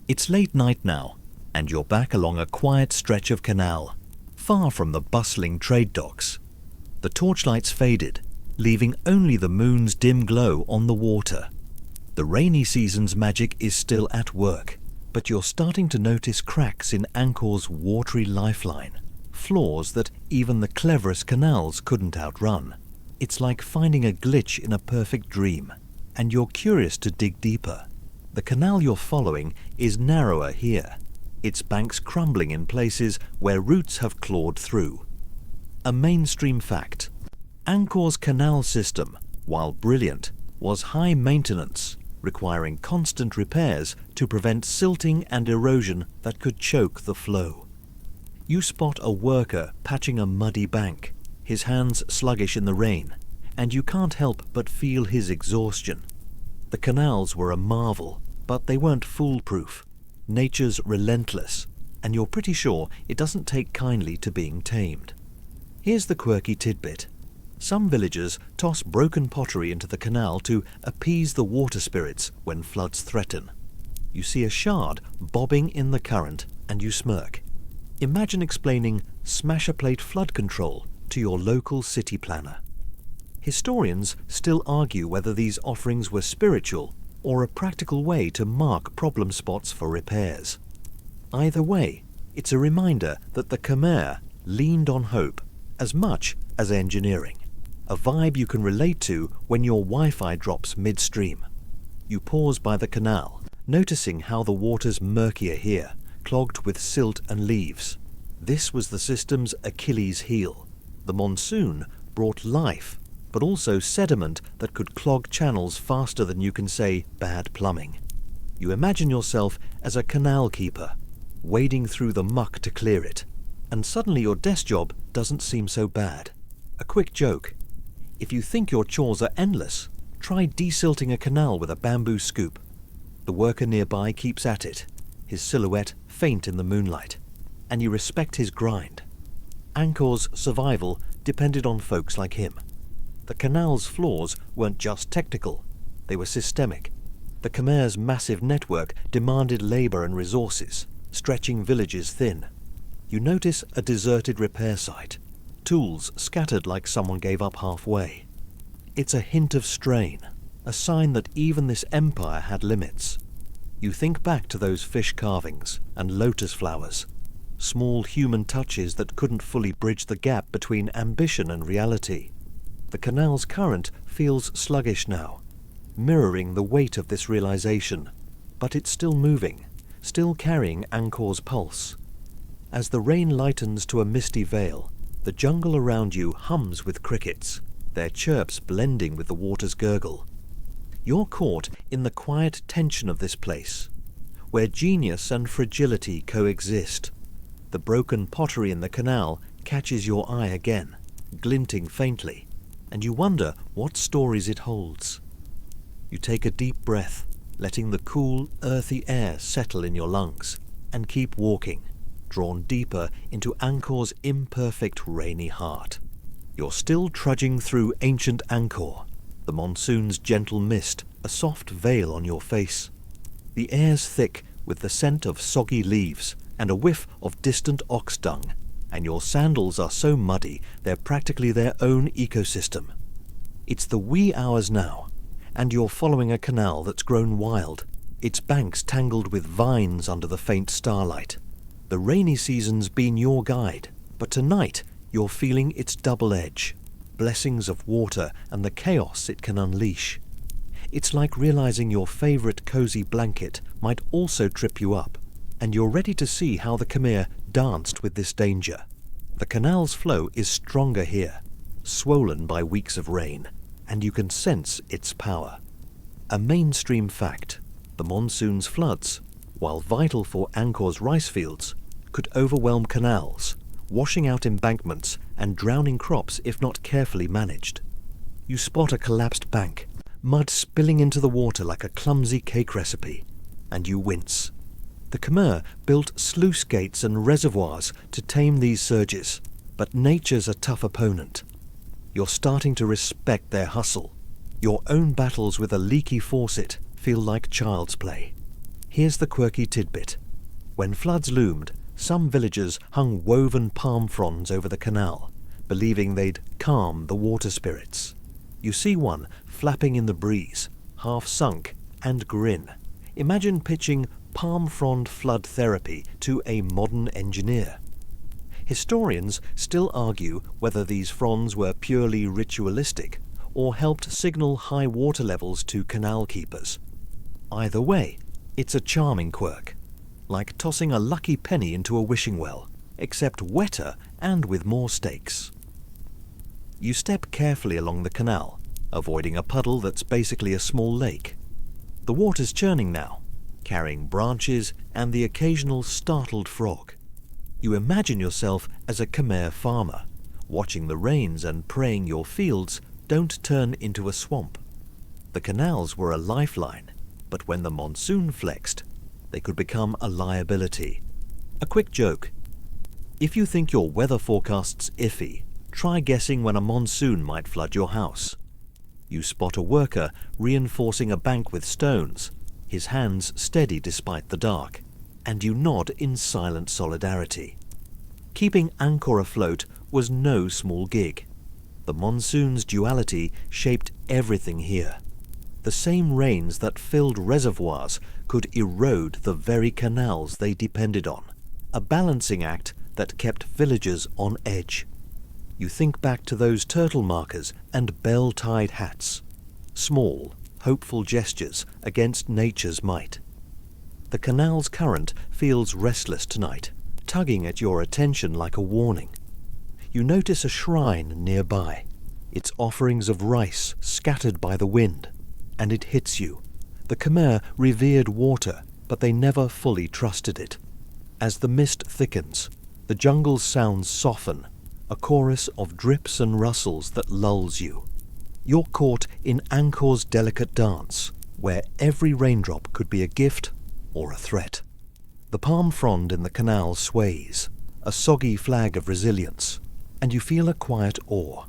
It's late night now, and you're back along a quiet stretch of canal, far from the bustling trade docks. The torchlight's faded, leaving only the moon's dim glow on the water. The rainy season's magic is still at work, but you're starting to notice cracks in Angkor's watery lifeline, flaws that even the cleverest canals couldn't outrun. It's like finding a glitch in a perfect dream, and you're curious to dig deeper. The canal you're following is narrower here, its banks crumbling in places where roots have clawed through. A mainstream fact: Angkor's canal system, while brilliant, was high maintenance, requiring constant repairs to prevent silting and erosion that could choke the flow. You spot a worker patching a muddy bank, his hands sluggish in the rain, and you can't help but feel his exhaustion. The canals were a marvel, but they weren't foolproof. Nature's relentless, and you're pretty sure it doesn't take kindly to being tamed. Here's the quirky tidbit. Some villagers toss broken pottery into the canal to appease the water spirits when floods threaten. You see a shard bobbing in the current, and you smirk. Imagine explaining smash-a-plate flood control to your local city planner. Historians still argue whether these offerings were spiritual or a practical way to mark problem spots for repairs. Either way, it's a reminder that the Khmer leaned on hope as much as engineering, a vibe you can relate to when your Wi-Fi drops midstream. You pause by the canal, noticing how the water's murkier here, clogged with silt and leaves. This was the system's Achilles heel. The monsoon brought life, but also sediment that could clog channels faster than you can say bad plumbing. You imagine yourself as a canal keeper, wading through the muck to clear it, and suddenly your desk job doesn't seem so bad. A quick joke: if you think your chores are endless, try desilting a canal with a bamboo scoop. The worker nearby keeps at it, his silhouette faint in the moonlight, and you respect his grind. Angkor's survival depended on folks like him. The canal's flaws weren't just technical, they were systemic. The Khmer's massive network demanded labor and resources, stretching villages thin. You notice a deserted repair site, tools scattered like someone gave up halfway. It's a hint of strain, a sign that even this empire had limits. You think back to those fish carvings and lotus flowers, small human touches that couldn't fully bridge the gap between ambition and reality. The canal's current feels sluggish now, mirroring the weight of this realization, but it's still moving, still carrying Angkor's pulse. As the rain lightens to a misty veil, the jungle around you hums with crickets, their chirps blending with the water's gurgle. You're caught in the quiet tension of this place, where genius and fragility coexist. The broken pottery in the canal catches your eye again, glinting faintly, and you wonder what stories it holds. You take a deep breath, letting the cool, earthy air settle in your lungs, and keep walking, drawn deeper into Angkor's imperfect rainy heart. You're still trudging through ancient Angkor, the monsoon's gentle mist a soft veil on your face. The air's thick with the scent of soggy leaves and a whiff of distant ox dung, and your sandals are so muddy they're practically their own ecosystem. It's the wee hours now, and you're following a canal that's grown wild, its banks tangled with vines under the faint starlight. The rainy season's been your guide, but tonight you're feeling its double edge, blessings of water and the chaos it can unleash. It's like realizing your favorite cozy blanket might also trip you up, and you're ready to see how the Khmer danced with this danger. The canal's flow is stronger here, swollen by weeks of rain, and you can sense its power. A mainstream fact, the monsoon's floods, while vital for Angkor's rice fields, could overwhelm canals, washing out embankments and drowning crops if not carefully managed. You spot a collapsed bank, mud spilling into the water like a clumsy cake recipe, and you wince. The Khmer built sluice gates and reservoirs to tame these surges, but nature's a tough opponent. You're starting to respect their hustle. Your own battles with a leaky faucet feel like child's play. Here's the quirky tidbit. When floods loomed, some villagers hung woven palm fronds over the canal, believing they'd calm the water spirits. You see one flapping in the breeze, half sunk, and grin. Imagine pitching palm frond flood therapy to a modern engineer. Historians still argue whether these fronds were purely ritualistic or helped signal high water levels to canal keepers. Either way, it's a charming quirk, like tossing a lucky penny into a wishing well, except wetter and with more stakes. You step carefully along the canal, avoiding a puddle that's basically a small lake. The water's churning now, carrying branches and the occasional startled frog. You imagine yourself as a Khmer farmer, watching the rains and praying your fields don't turn into a swamp. The canals were a lifeline, but when the monsoon flexed, they could become a liability. A quick joke. If you think your weather forecast's iffy, try guessing when a monsoon might flood your house. You spot a worker reinforcing a bank with stones, his hands steady despite the dark, and you nod in silent solidarity. Keeping Angkor afloat was no small gig. The monsoon's duality shaped everything here. The same rains that filled reservoirs could erode the very canals they depended on, a balancing act that kept villagers on edge. You think back to those turtle markers and bell-tied hats, small, hopeful gestures against nature's might. The canal's current feels restless tonight, tugging at your attention like a warning. You notice a shrine nearby, its offerings of rice scattered by the wind, and it hits you. The Khmer revered water, but they never fully trusted it. As the mist thickens, the jungle's sounds soften, a chorus of drips and rustles that lulls you. You're caught in Angkor's delicate dance, where every raindrop could be a gift or a threat. The palm frond in the canal sways, a soggy flag of resilience, and you feel a quiet awe.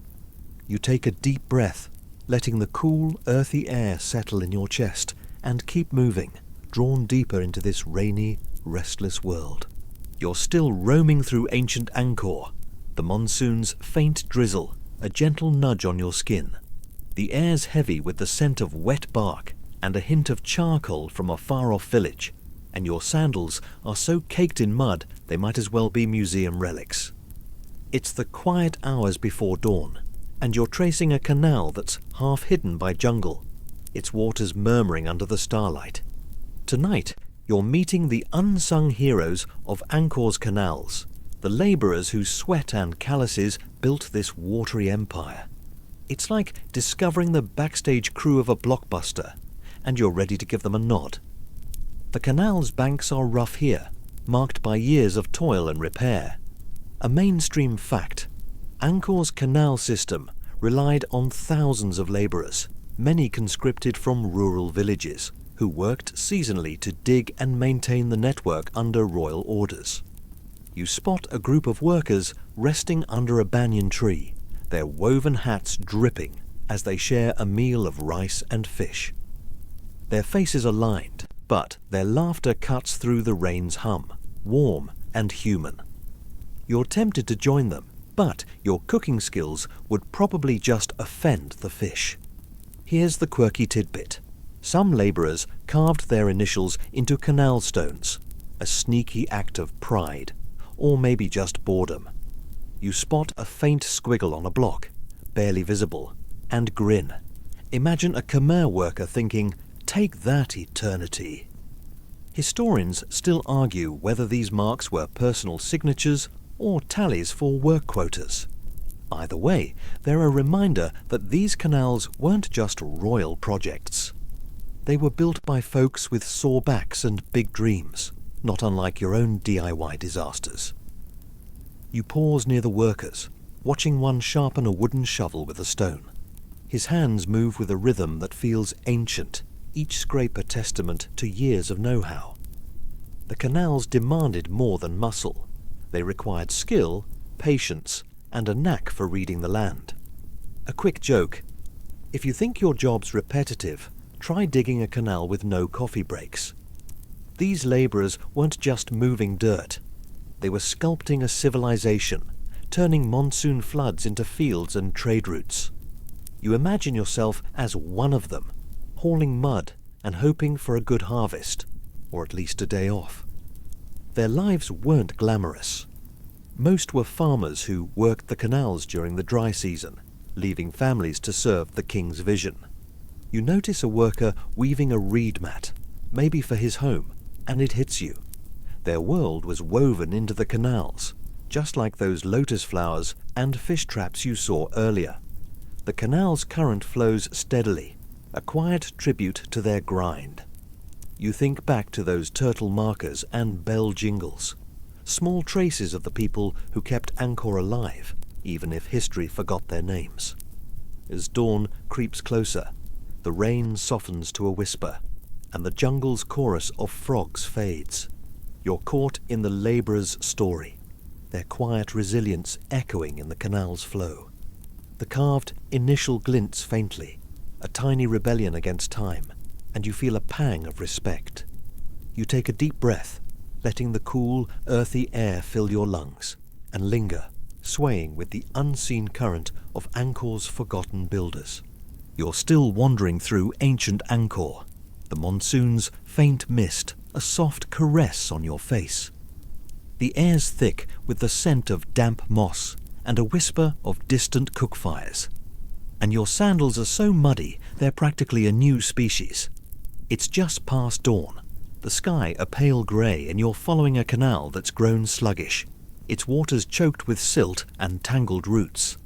You take a deep breath, letting the cool, earthy air settle in your chest, and keep moving, drawn deeper into this rainy, restless world. You're still roaming through ancient Angkor, the monsoon's faint drizzle, a gentle nudge on your skin. The air's heavy with the scent of wet bark and a hint of charcoal from a far-off village, and your sandals are so caked in mud they might as well be museum relics. It's the quiet hours before dawn, and you're tracing a canal that's half hidden by jungle, its waters murmuring under the starlight. Tonight, you're meeting the unsung heroes of Angkor's canals, the labourers whose sweat and calluses built this watery empire. It's like discovering the backstage crew of a blockbuster, and you're ready to give them a nod. The canal's banks are rough here, marked by years of toil and repair. A mainstream fact, Angkor's canal system relied on thousands of labourers, many conscripted from rural villages, who worked seasonally to dig and maintain the network under royal orders. You spot a group of workers resting under a banyan tree, their woven hats dripping as they share a meal of rice and fish. Their faces are lined, but their laughter cuts through the rain's hum, warm and human. You're tempted to join them, but your cooking skills would probably just offend the fish. Here's the quirky tidbit. Some labourers carved their initials into canal stones, a sneaky act of pride, or maybe just boredom. You spot a faint squiggle on a block, barely visible, and grin. Imagine a Khmer worker thinking, "Take that, eternity." Historians still argue whether these marks were personal signatures or tallies for work quotas. Either way, they're a reminder that these canals weren't just royal projects. They were built by folks with sore backs and big dreams, not unlike your own DIY disasters. You pause near the workers, watching one sharpen a wooden shovel with a stone. His hands move with a rhythm that feels ancient, each scrape a testament to years of know-how. The canals demanded more than muscle. They required skill, patience, and a knack for reading the land. A quick joke: if you think your job's repetitive, try digging a canal with no coffee breaks. These labourers weren't just moving dirt. They were sculpting a civilization, turning monsoon floods into fields and trade routes. You imagine yourself as one of them, hauling mud and hoping for a good harvest, or at least a day off. Their lives weren't glamorous. Most were farmers who worked the canals during the dry season, leaving families to serve the king's vision. You notice a worker weaving a reed mat, maybe for his home, and it hits you. Their world was woven into the canals, just like those lotus flowers and fish traps you saw earlier. The canal's current flows steadily, a quiet tribute to their grind. You think back to those turtle markers and bell jingles, small traces of the people who kept Angkor alive, even if history forgot their names. As dawn creeps closer, the rain softens to a whisper, and the jungle's chorus of frogs fades. You're caught in the labourers' story, their quiet resilience echoing in the canal's flow. The carved initial glints faintly, a tiny rebellion against time, and you feel a pang of respect. You take a deep breath, letting the cool, earthy air fill your lungs, and linger, swaying with the unseen current of Angkor's forgotten builders. You're still wandering through ancient Angkor, the monsoon's faint mist a soft caress on your face. The air's thick with the scent of damp moss and a whisper of distant cook fires. And your sandals are so muddy they're practically a new species. It's just past dawn, the sky a pale grey, and you're following a canal that's grown sluggish, its waters choked with silt and tangled roots.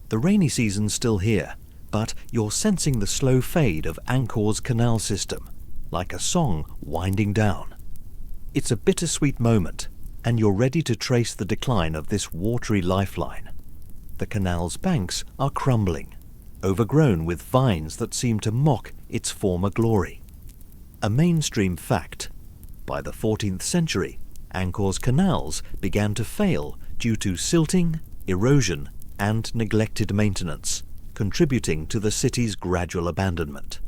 The rainy season's still here, but you're sensing the slow fade of Angkor's canal system, like a song winding down. It's a bittersweet moment, and you're ready to trace the decline of this watery lifeline. The canal's banks are crumbling, overgrown with vines that seem to mock its former glory. A mainstream fact: by the 14th century, Angkor's canals began to fail due to silting, erosion, and neglected maintenance, contributing to the city's gradual abandonment.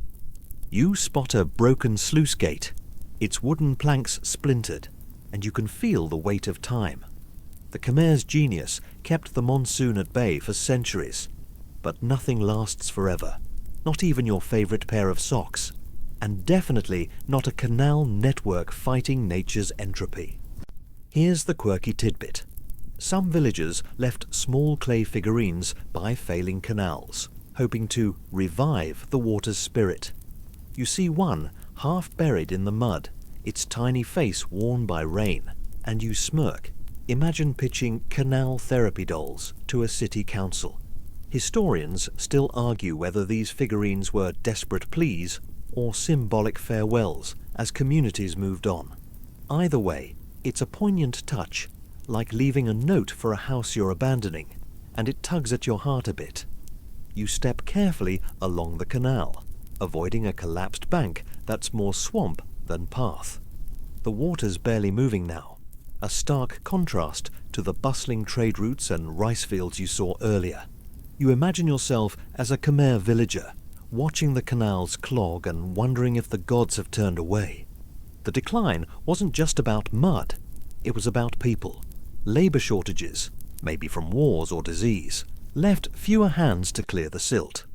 You spot a broken sluice gate, its wooden planks splintered, and you can feel the weight of time. The Khmer's genius kept the monsoon at bay for centuries, but nothing lasts forever, not even your favourite pair of socks, and definitely not a canal network fighting nature's entropy. Here's the quirky tidbit. Some villagers left small clay figurines by failing canals, hoping to revive the water's spirit. You see one half buried in the mud, its tiny face worn by rain, and you smirk. Imagine pitching canal therapy dolls to a city council. Historians still argue whether these figurines were desperate pleas or symbolic farewells as communities moved on. Either way, it's a poignant touch, like leaving a note for a house you're abandoning, and it tugs at your heart a bit. You step carefully along the canal, avoiding a collapsed bank that's more swamp than path. The water's barely moving now, a stark contrast to the bustling trade routes and rice fields you saw earlier. You imagine yourself as a Khmer villager, watching the canals clog and wondering if the gods have turned away. The decline wasn't just about mud, it was about people. Labour shortages, maybe from wars or disease, left fewer hands to clear the silt.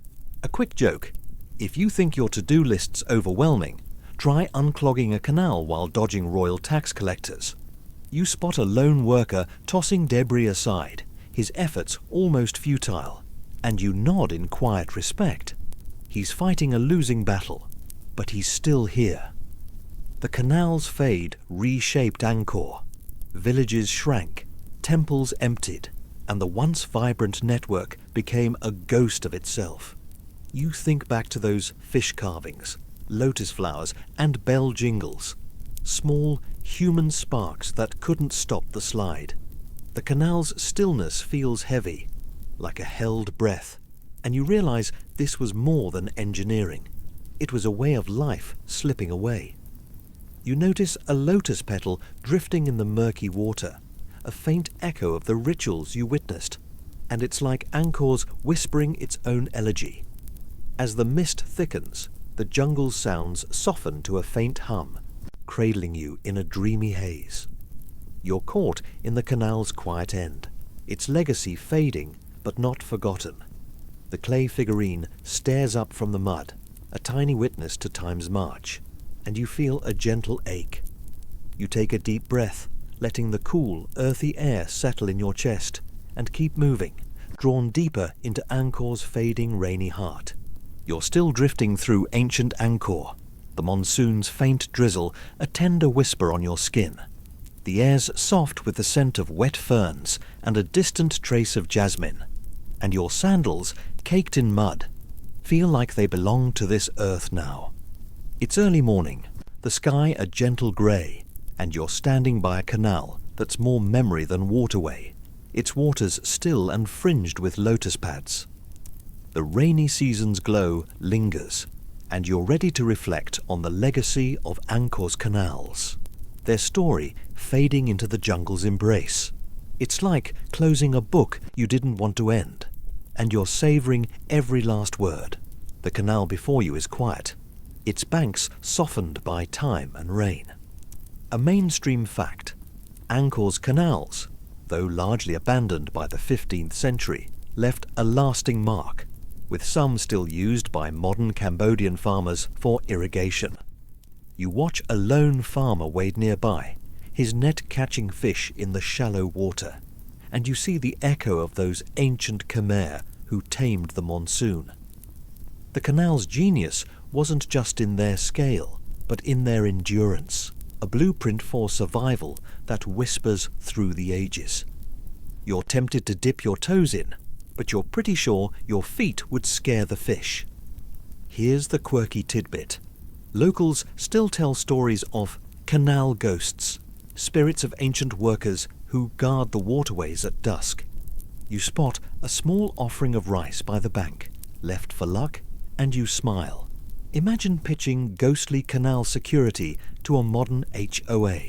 A quick joke: if you think your to-do list's overwhelming, try unclogging a canal while dodging royal tax collectors. You spot a lone worker tossing debris aside, his efforts almost futile, and you nod in quiet respect. He's fighting a losing battle, but he's still here. The canal's fade reshaped Angkor. Villages shrank, temples emptied, and the once vibrant network became a ghost of itself. You think back to those fish carvings, lotus flowers, and bell jingles, small human sparks that couldn't stop the slide. The canal's stillness feels heavy, like a held breath, and you realize this was more than engineering. It was a way of life slipping away. You notice a lotus petal drifting in the murky water, a faint echo of the rituals you witnessed, and it's like Angkor's whispering its own elegy. As the mist thickens, the jungle's sounds soften to a faint hum, cradling you in a dreamy haze. You're caught in the canal's quiet end, its legacy fading but not forgotten. The clay figurine stares up from the mud, a tiny witness to time's march, and you feel a gentle ache. You take a deep breath, letting the cool, earthy air settle in your chest, and keep moving, drawn deeper into Angkor's fading rainy heart. You're still drifting through ancient Angkor, the monsoon's faint drizzle a tender whisper on your skin. The air's soft with the scent of wet ferns and a distant trace of jasmine, and your sandals, caked in mud, feel like they belong to this earth now. It's early morning, the sky a gentle grey, and you're standing by a canal that's more memory than waterway, its waters still and fringed with lotus pads. The rainy season's glow lingers, and you're ready to reflect on the legacy of Angkor's canals, their story fading into the jungle's embrace. It's like closing a book you didn't want to end, and you're savouring every last word. The canal before you is quiet, its banks softened by time and rain. A mainstream fact: Angkor's canals, though largely abandoned by the 15th century, left a lasting mark, with some still used by modern Cambodian farmers for irrigation. You watch a lone farmer wade nearby, his net catching fish in the shallow water, and you see the echo of those ancient Khmer who tamed the monsoon. The canal's genius wasn't just in their scale, but in their endurance, a blueprint for survival that whispers through the ages. You're tempted to dip your toes in, but you're pretty sure your feet would scare the fish. Here's the quirky tidbit. Locals still tell stories of canal ghosts, spirits of ancient workers who guard the waterways at dusk. You spot a small offering of rice by the bank, left for luck, and you smile. Imagine pitching ghostly canal security to a modern HOA.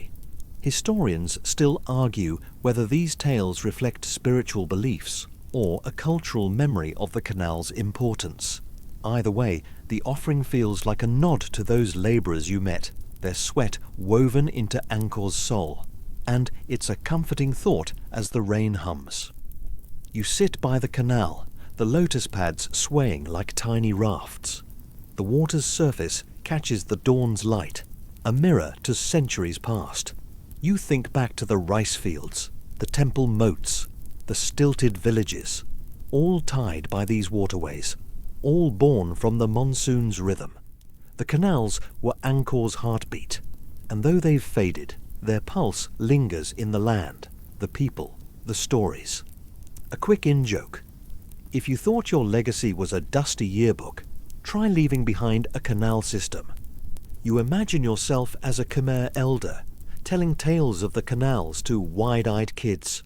Historians still argue whether these tales reflect spiritual beliefs or a cultural memory of the canal's importance. Either way, the offering feels like a nod to those labourers you met, their sweat woven into Angkor's soul, and it's a comforting thought as the rain hums. You sit by the canal, the lotus pads swaying like tiny rafts. The water's surface catches the dawn's light, a mirror to centuries past. You think back to the rice fields, the temple moats, the stilted villages, all tied by these waterways, all born from the monsoon's rhythm. The canals were Angkor's heartbeat, and though they've faded, their pulse lingers in the land, the people, the stories. A quick in-joke. If you thought your legacy was a dusty yearbook, try leaving behind a canal system. You imagine yourself as a Khmer elder, telling tales of the canals to wide-eyed kids,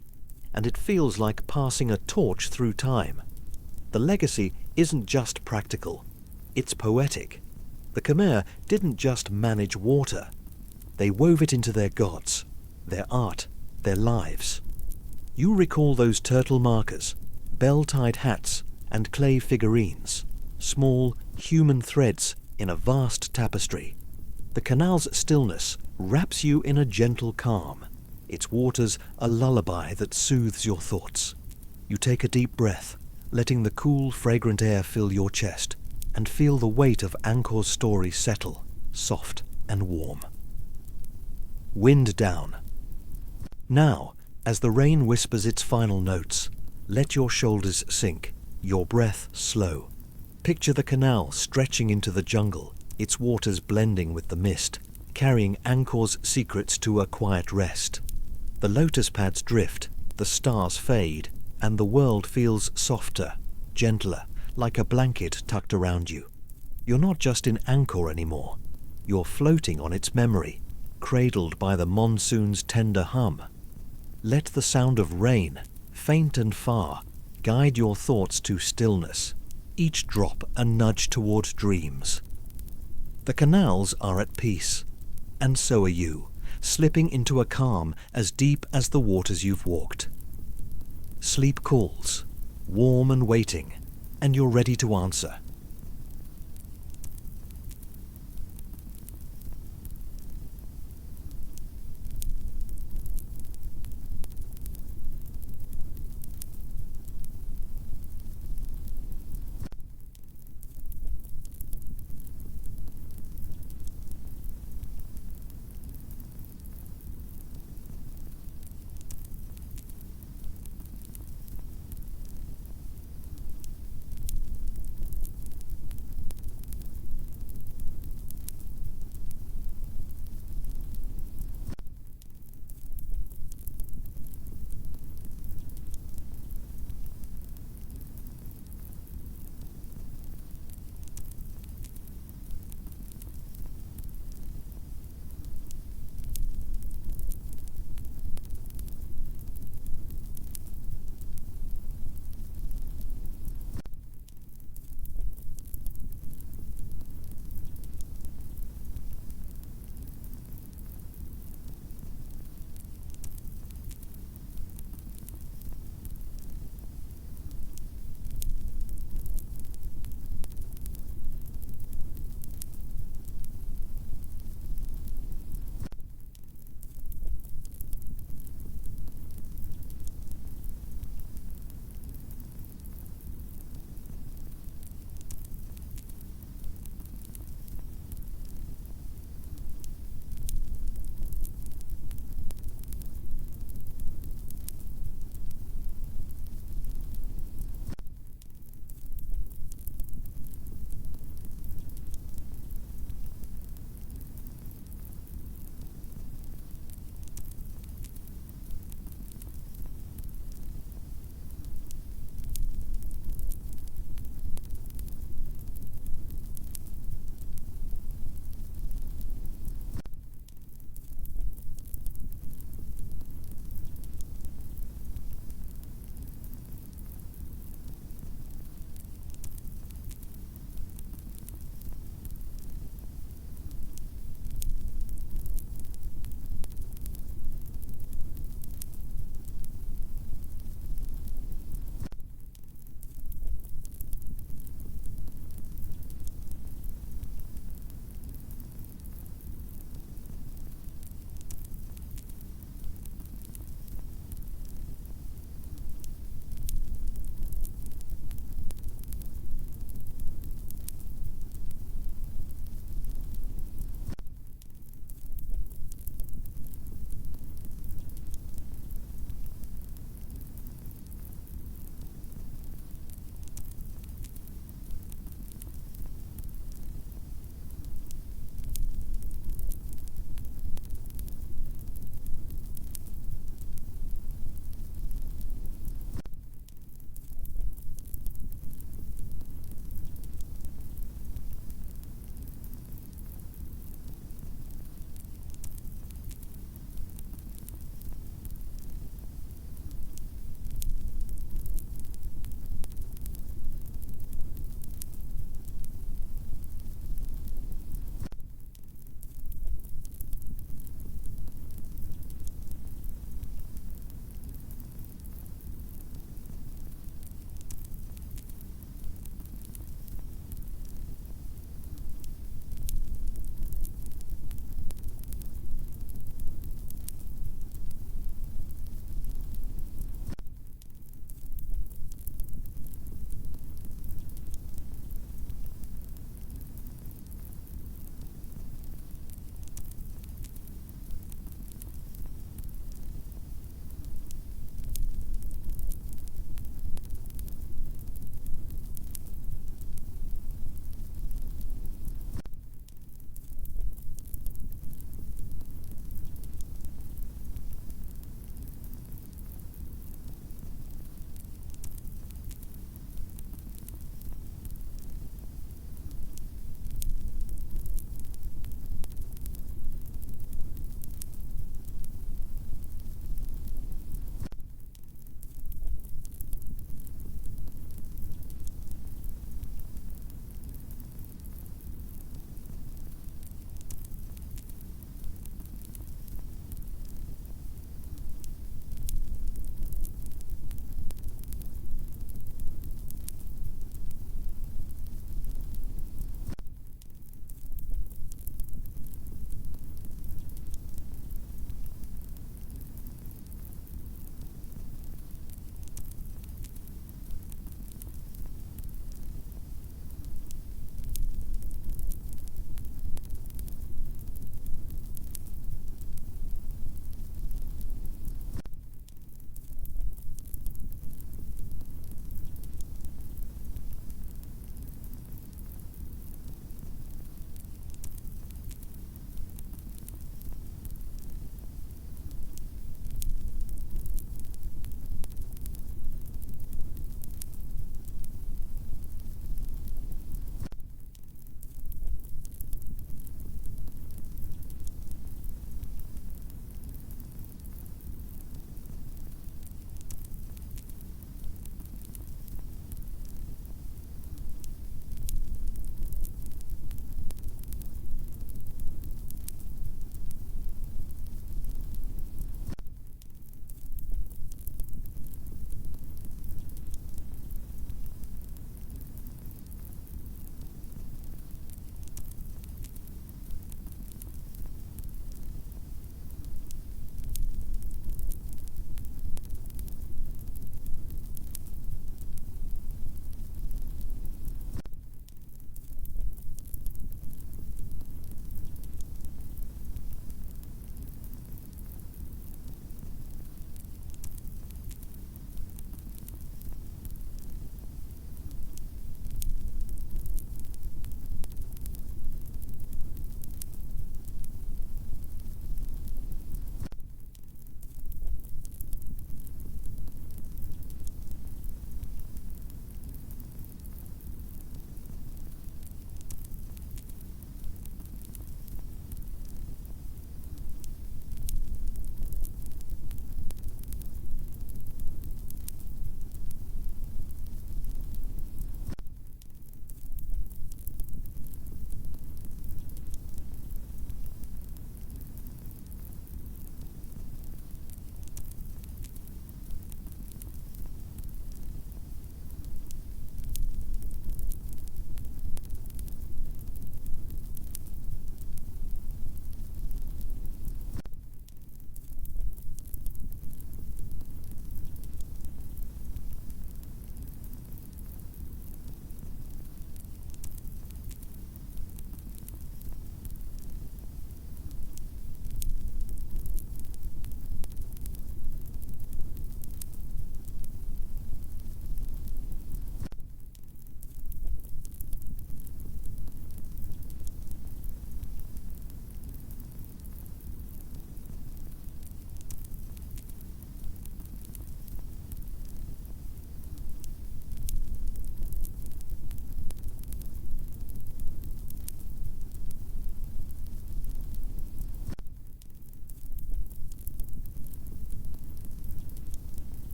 and it feels like passing a torch through time. The legacy isn't just practical, it's poetic. The Khmer didn't just manage water, they wove it into their gods, their art, their lives. You recall those turtle markers, bell-tied hats, and clay figurines, small human threads in a vast tapestry. The canal's stillness wraps you in a gentle calm, its waters a lullaby that soothes your thoughts. You take a deep breath, letting the cool, fragrant air fill your chest, and feel the weight of Angkor's story settle, soft and warm. Wind down. Now, as the rain whispers its final notes, let your shoulders sink, your breath slow. Picture the canal stretching into the jungle, its waters blending with the mist, carrying Angkor's secrets to a quiet rest. The lotus pads drift, the stars fade, and the world feels softer, gentler, like a blanket tucked around you. You're not just in Angkor anymore. You're floating on its memory, cradled by the monsoon's tender hum. Let the sound of rain, faint and far, guide your thoughts to stillness, each drop a nudge toward dreams. The canals are at peace, and so are you, slipping into a calm as deep as the waters you've walked. Sleep calls, warm and waiting, and you're ready to answer.